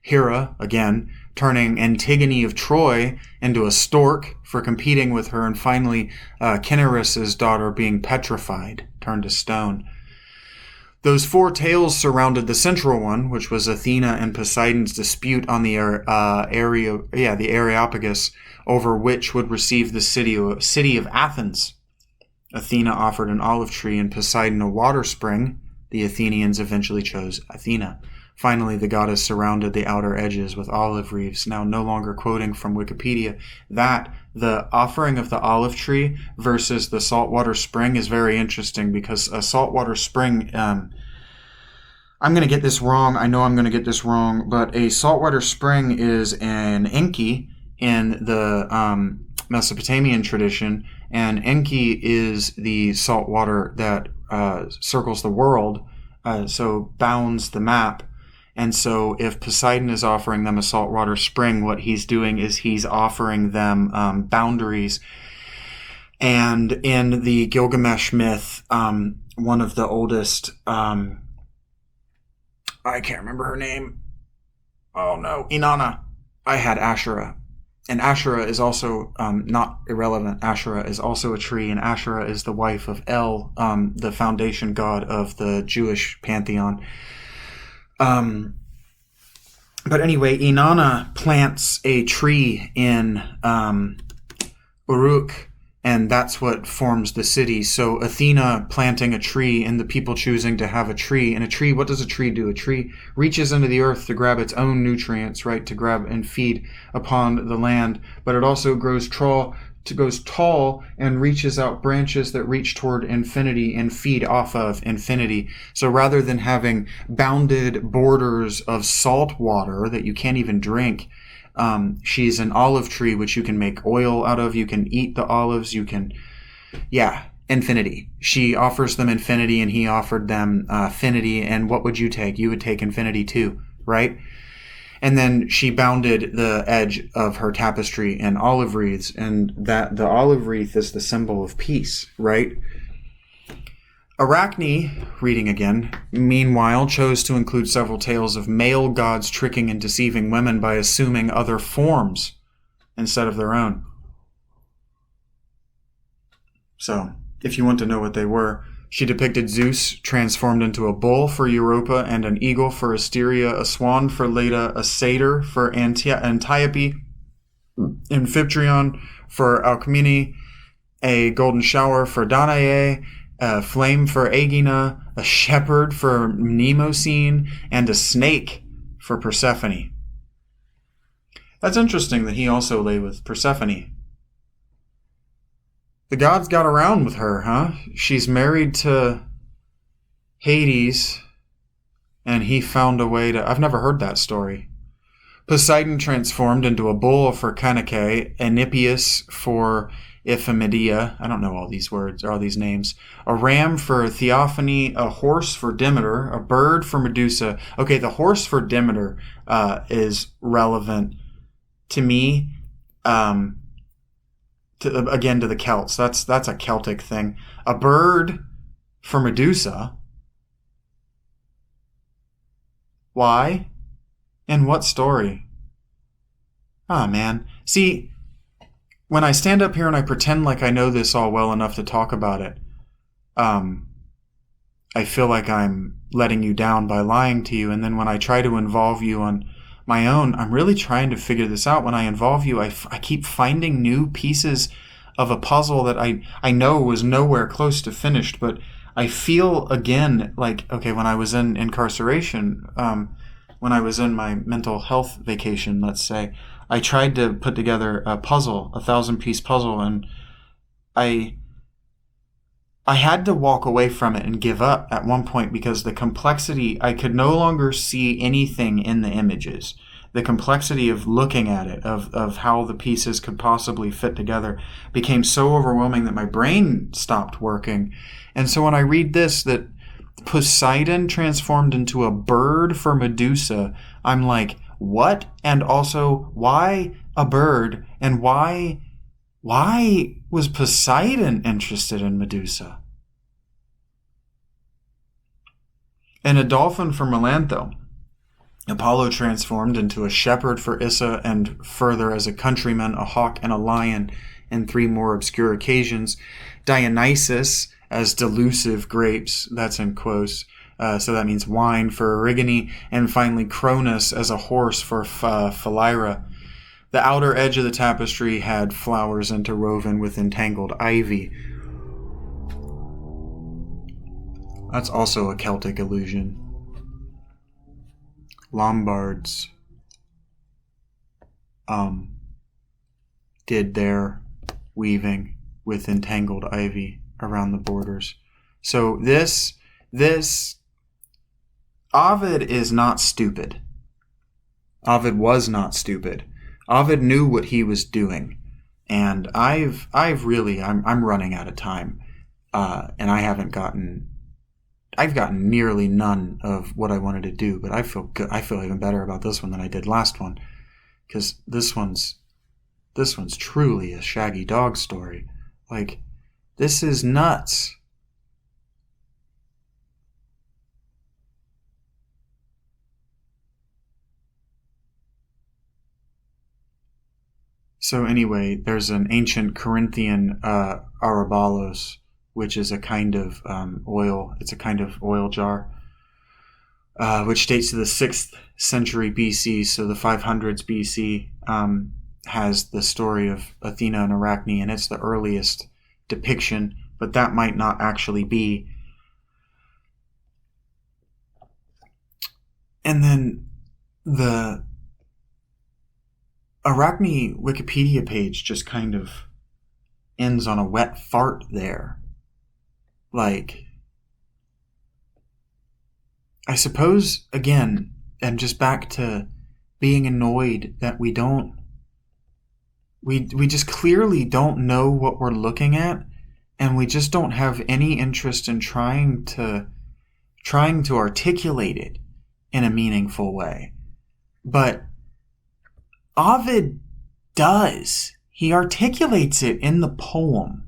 Hera, again, turning Antigone of Troy into a stork for competing with her, and finally Cinyras' daughter being petrified, turned to stone. Those four tales surrounded the central one, which was Athena and Poseidon's dispute on the Areopagus over which would receive the city of Athens. Athena offered an olive tree and Poseidon a water spring. The Athenians eventually chose Athena. Finally, the goddess surrounded the outer edges with olive wreaths. Now, no longer quoting from Wikipedia, that the offering of the olive tree versus the saltwater spring is very interesting, because a saltwater spring, I'm going to get this wrong. I know I'm going to get this wrong, but a saltwater spring is an Enki in the Mesopotamian tradition, and Enki is the salt water that circles the world, so bounds the map. And so if Poseidon is offering them a saltwater spring, what he's doing is he's offering them boundaries. And in the Gilgamesh myth, one of the oldest, I can't remember her name. Oh no, Inanna. I had Asherah. And Asherah is also not irrelevant. Asherah is also a tree, and Asherah is the wife of El, the foundation god of the Jewish pantheon. But anyway, Inanna plants a tree in Uruk, and that's what forms the city. So Athena planting a tree and the people choosing to have a tree. And a tree, what does a tree do? A tree reaches into the earth to grab its own nutrients, right? To grab and feed upon the land. But it also grows tall and reaches out branches that reach toward infinity and feed off of infinity. So rather than having bounded borders of salt water that you can't even drink, she's an olive tree, which you can make oil out of. You can eat the olives. Infinity. She offers them infinity, and he offered them affinity. And what would you take? You would take infinity too, right? And then she bounded the edge of her tapestry in olive wreaths, and that the olive wreath is the symbol of peace, right? Arachne, reading again, meanwhile chose to include several tales of male gods tricking and deceiving women by assuming other forms instead of their own. So, if you want to know what they were, she depicted Zeus transformed into a bull for Europa and an eagle for Asteria, a swan for Leda, a satyr for Antiope, Amphitryon for Alcmene, a golden shower for Danae, a flame for Aegina, a shepherd for Mnemosyne, and a snake for Persephone. That's interesting that he also lay with Persephone. The gods got around with her, huh? She's married to Hades, and he found a way to... I've never heard that story. Poseidon transformed into a bull for Cannae, Enipius for Iphimedia. I don't know all these words, or all these names. A ram for Theophany, a horse for Demeter, a bird for Medusa. Okay, the horse for Demeter is relevant to me. To the Celts. That's a Celtic thing. A bird for Medusa. Why? In what story? Ah, man. See, when I stand up here and I pretend like I know this all well enough to talk about it, I feel like I'm letting you down by lying to you. And then when I try to involve you on my own, I'm really trying to figure this out. When I involve you, I keep finding new pieces of a puzzle that I know was nowhere close to finished, but I feel again like, okay, when I was in incarceration, when I was in my mental health vacation, let's say, I tried to put together a puzzle, a 1,000-piece puzzle, and I had to walk away from it and give up at one point because the complexity, I could no longer see anything in the images. The complexity of looking at it, of how the pieces could possibly fit together, became so overwhelming that my brain stopped working. And so when I read this, that Poseidon transformed into a bird for Medusa, I'm like, what? And also, why a bird? And why was Poseidon interested in Medusa? And a dolphin for Melantho. Apollo transformed into a shepherd for Issa, and further as a countryman, a hawk, and a lion, and 3 more obscure occasions. Dionysus as delusive grapes, that's in quotes, so that means wine for Erigone, and finally Cronus as a horse for Philyra. The outer edge of the tapestry had flowers interwoven with entangled ivy. That's also a Celtic allusion. Lombards did their weaving with entangled ivy around the borders. So this Ovid is not stupid. Ovid was not stupid. Ovid knew what he was doing. And I'm running out of time. And I've gotten nearly none of what I wanted to do, but I feel good. I feel even better about this one than I did last one, because this one's truly a shaggy dog story. Like, this is nuts. So anyway, there's an ancient Corinthian arabalos, which is a kind of oil. It's a kind of oil jar, which dates to the 6th century BC. So the 500s BC has the story of Athena and Arachne, and it's the earliest depiction, but that might not actually be. And then the Arachne Wikipedia page just kind of ends on a wet fart there. Like, I suppose, again, and just back to being annoyed that we just clearly don't know what we're looking at, and we just don't have any interest in trying to articulate it in a meaningful way. But Ovid does. He articulates it in the poem.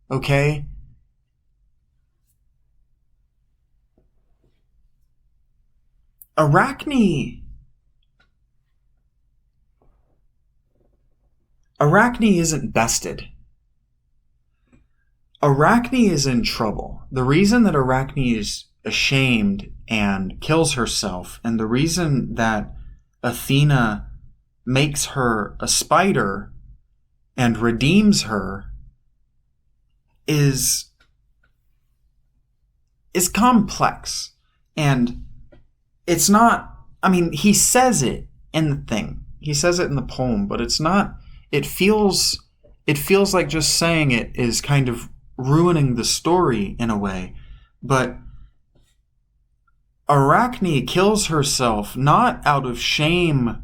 Okay? Arachne isn't bested. Arachne is in trouble. The reason that Arachne is ashamed and kills herself, and the reason that Athena makes her a spider and redeems her is complex. And it's not, I mean, he says it in the thing. He says it in the poem, but it's not, it feels like just saying it is kind of ruining the story in a way. But Arachne kills herself not out of shame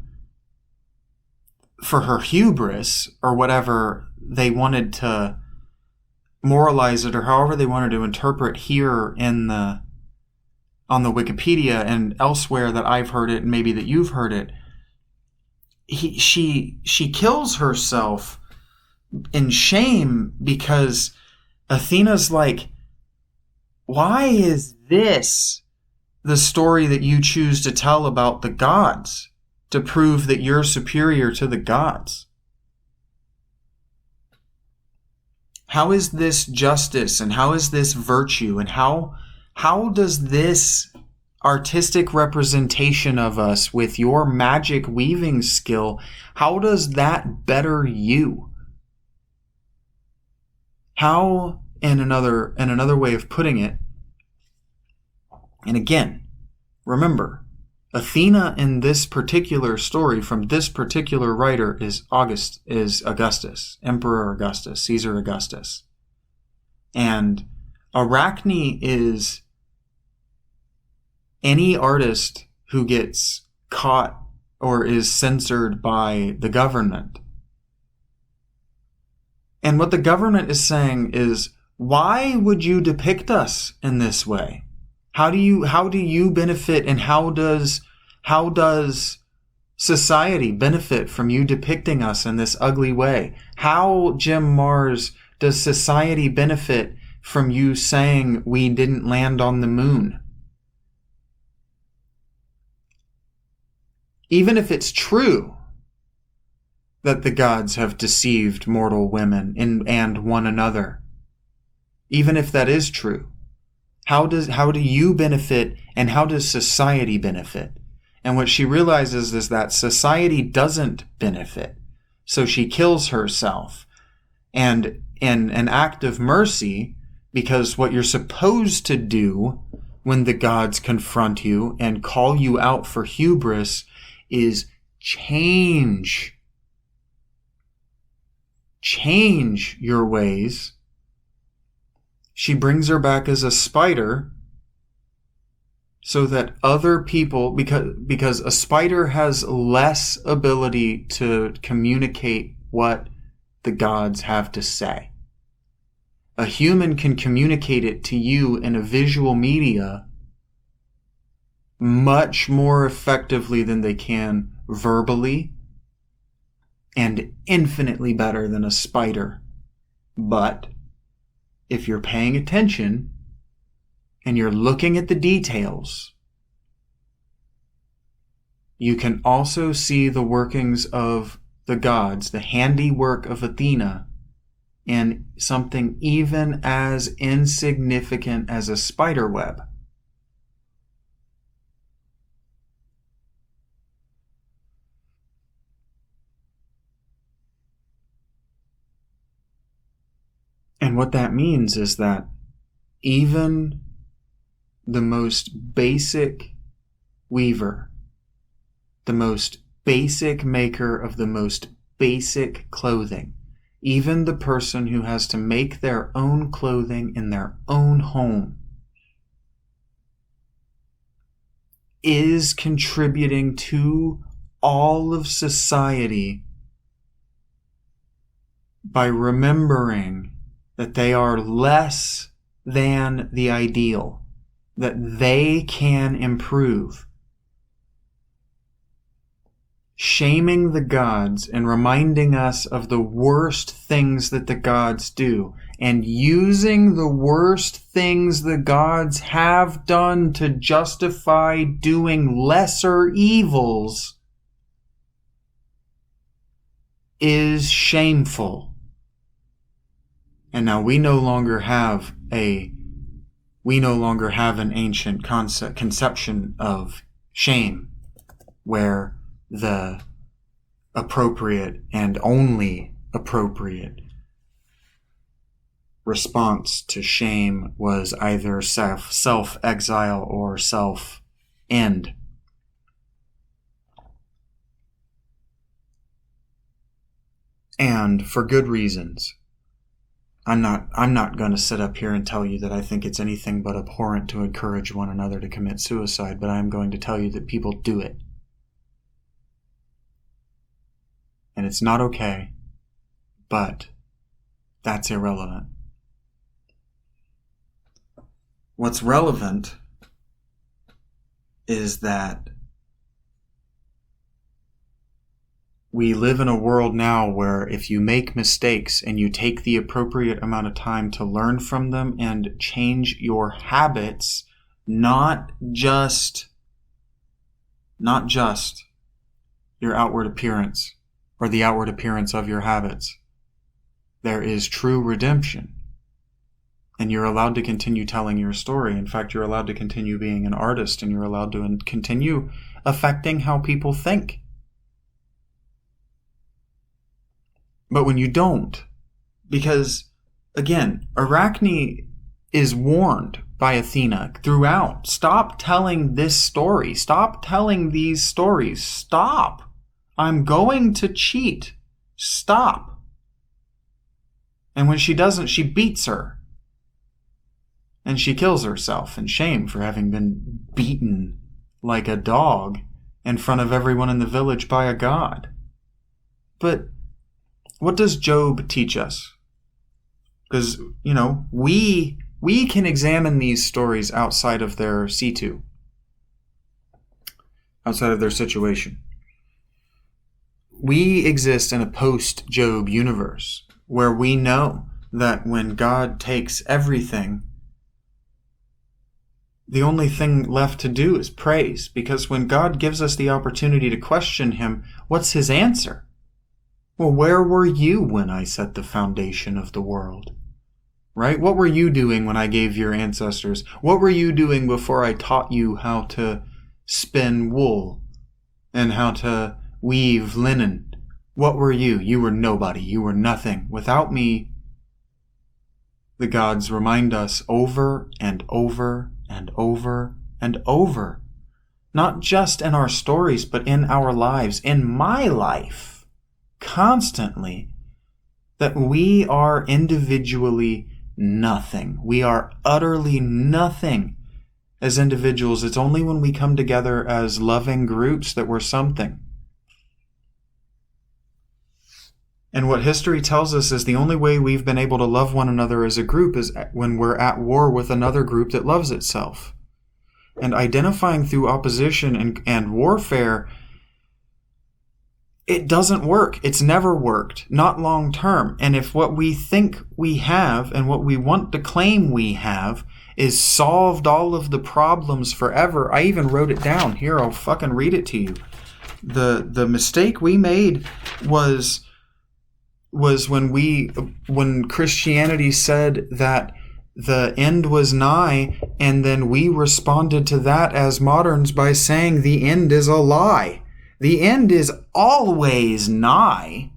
for her hubris or whatever they wanted to moralize it, or however they wanted to interpret here on the Wikipedia and elsewhere that I've heard it and maybe that you've heard it. She kills herself in shame because Athena's like, why is this the story that you choose to tell about the gods to prove that you're superior to the gods? How is this justice, and how is this virtue, and how does this artistic representation of us with your magic weaving skill, how does that better you? How, in another way of putting it, and again, remember, Athena in this particular story from this particular writer is Augustus, Emperor Augustus, Caesar Augustus. And Arachne is any artist who gets caught or is censored by the government. And what the government is saying is, why would you depict us in this way? How do you benefit, and how does society benefit from you depicting us in this ugly way? How, Jim Mars, does society benefit from you saying we didn't land on the moon? Even if it's true that the gods have deceived mortal women and one another, even if that is true, how do you benefit, and how does society benefit? And what she realizes is that society doesn't benefit. So she kills herself. And in an act of mercy, because what you're supposed to do when the gods confront you and call you out for hubris is change your ways. She brings her back as a spider so that other people, because a spider has less ability to communicate what the gods have to say. A human can communicate it to you in a visual media much more effectively than they can verbally, and infinitely better than a spider. But if you're paying attention and you're looking at the details, you can also see the workings of the gods, the handiwork of Athena, in something even as insignificant as a spider web. And what that means is that even the most basic weaver, the most basic maker of the most basic clothing, even the person who has to make their own clothing in their own home, is contributing to all of society by remembering that they are less than the ideal, that they can improve. Shaming the gods and reminding us of the worst things that the gods do, and using the worst things the gods have done to justify doing lesser evils, is shameful. And now we no longer have an ancient conception of shame, where the appropriate and only appropriate response to shame was either self-exile or self-end. And for good reasons. I'm not going to sit up here and tell you that I think it's anything but abhorrent to encourage one another to commit suicide, but I'm going to tell you that people do it. And it's not okay, but that's irrelevant. What's relevant is that we live in a world now where if you make mistakes and you take the appropriate amount of time to learn from them and change your habits, not just your outward appearance or the outward appearance of your habits, there is true redemption. And you're allowed to continue telling your story. In fact, you're allowed to continue being an artist, and you're allowed to continue affecting how people think. But when you don't, because, again, Arachne is warned by Athena throughout, stop telling this story. Stop telling these stories. Stop. I'm going to cheat. Stop. And when she doesn't, she beats her. And she kills herself in shame for having been beaten like a dog in front of everyone in the village by a god. But what does Job teach us? Because, we We can examine these stories outside of their C2, outside of their situation. We exist in a post-Job universe where we know that when God takes everything, the only thing left to do is praise, because when God gives us the opportunity to question him, what's his answer? Well, where were you when I set the foundation of the world? Right? What were you doing when I gave your ancestors? What were you doing before I taught you how to spin wool and how to weave linen? What were you? You were nobody. You were nothing. Without me, the gods remind us over and over and over and over, not just in our stories, but in our lives, in my life, constantly, that we are individually nothing. We are utterly nothing as individuals. It's only when we come together as loving groups that we're something. And what history tells us is the only way we've been able to love one another as a group is when we're at war with another group that loves itself. And identifying through opposition and warfare, it doesn't work. It's never worked, not long term. And if what we think we have and what we want to claim we have is solved all of the problems forever, I even wrote it down. Here, I'll fucking read it to you. The mistake we made was when Christianity said that the end was nigh, and then we responded to that as moderns by saying the end is a lie. The end is always nigh.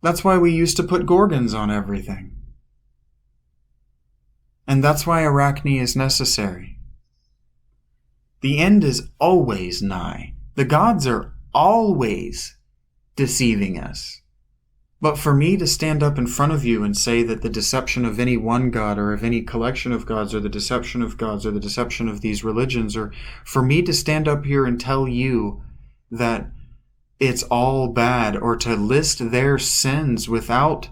That's why we used to put Gorgons on everything. And that's why Arachne is necessary. The end is always nigh. The gods are always deceiving us. But for me to stand up in front of you and say that the deception of any one god or of any collection of gods or the deception of gods or the deception of these religions, or for me to stand up here and tell you that it's all bad, or to list their sins without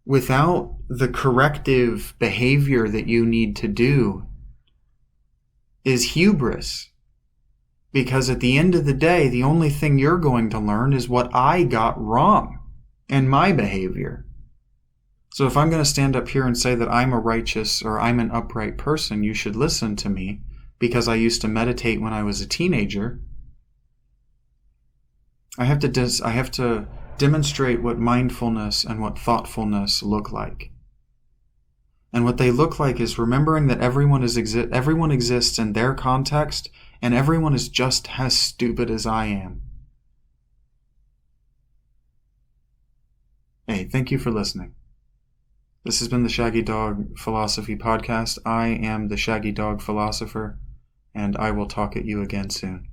the corrective behavior that you need to do, is hubris. Because at the end of the day, the only thing you're going to learn is what I got wrong in my behavior. So if I'm going to stand up here and say that I'm a righteous or I'm an upright person, you should listen to me, because I used to meditate when I was a teenager. I have to demonstrate what mindfulness and what thoughtfulness look like. And what they look like is remembering that everyone exists in their context, and everyone is just as stupid as I am. Hey, thank you for listening. This has been the Shaggy Dog Philosophy Podcast. I am the Shaggy Dog Philosopher, and I will talk at you again soon.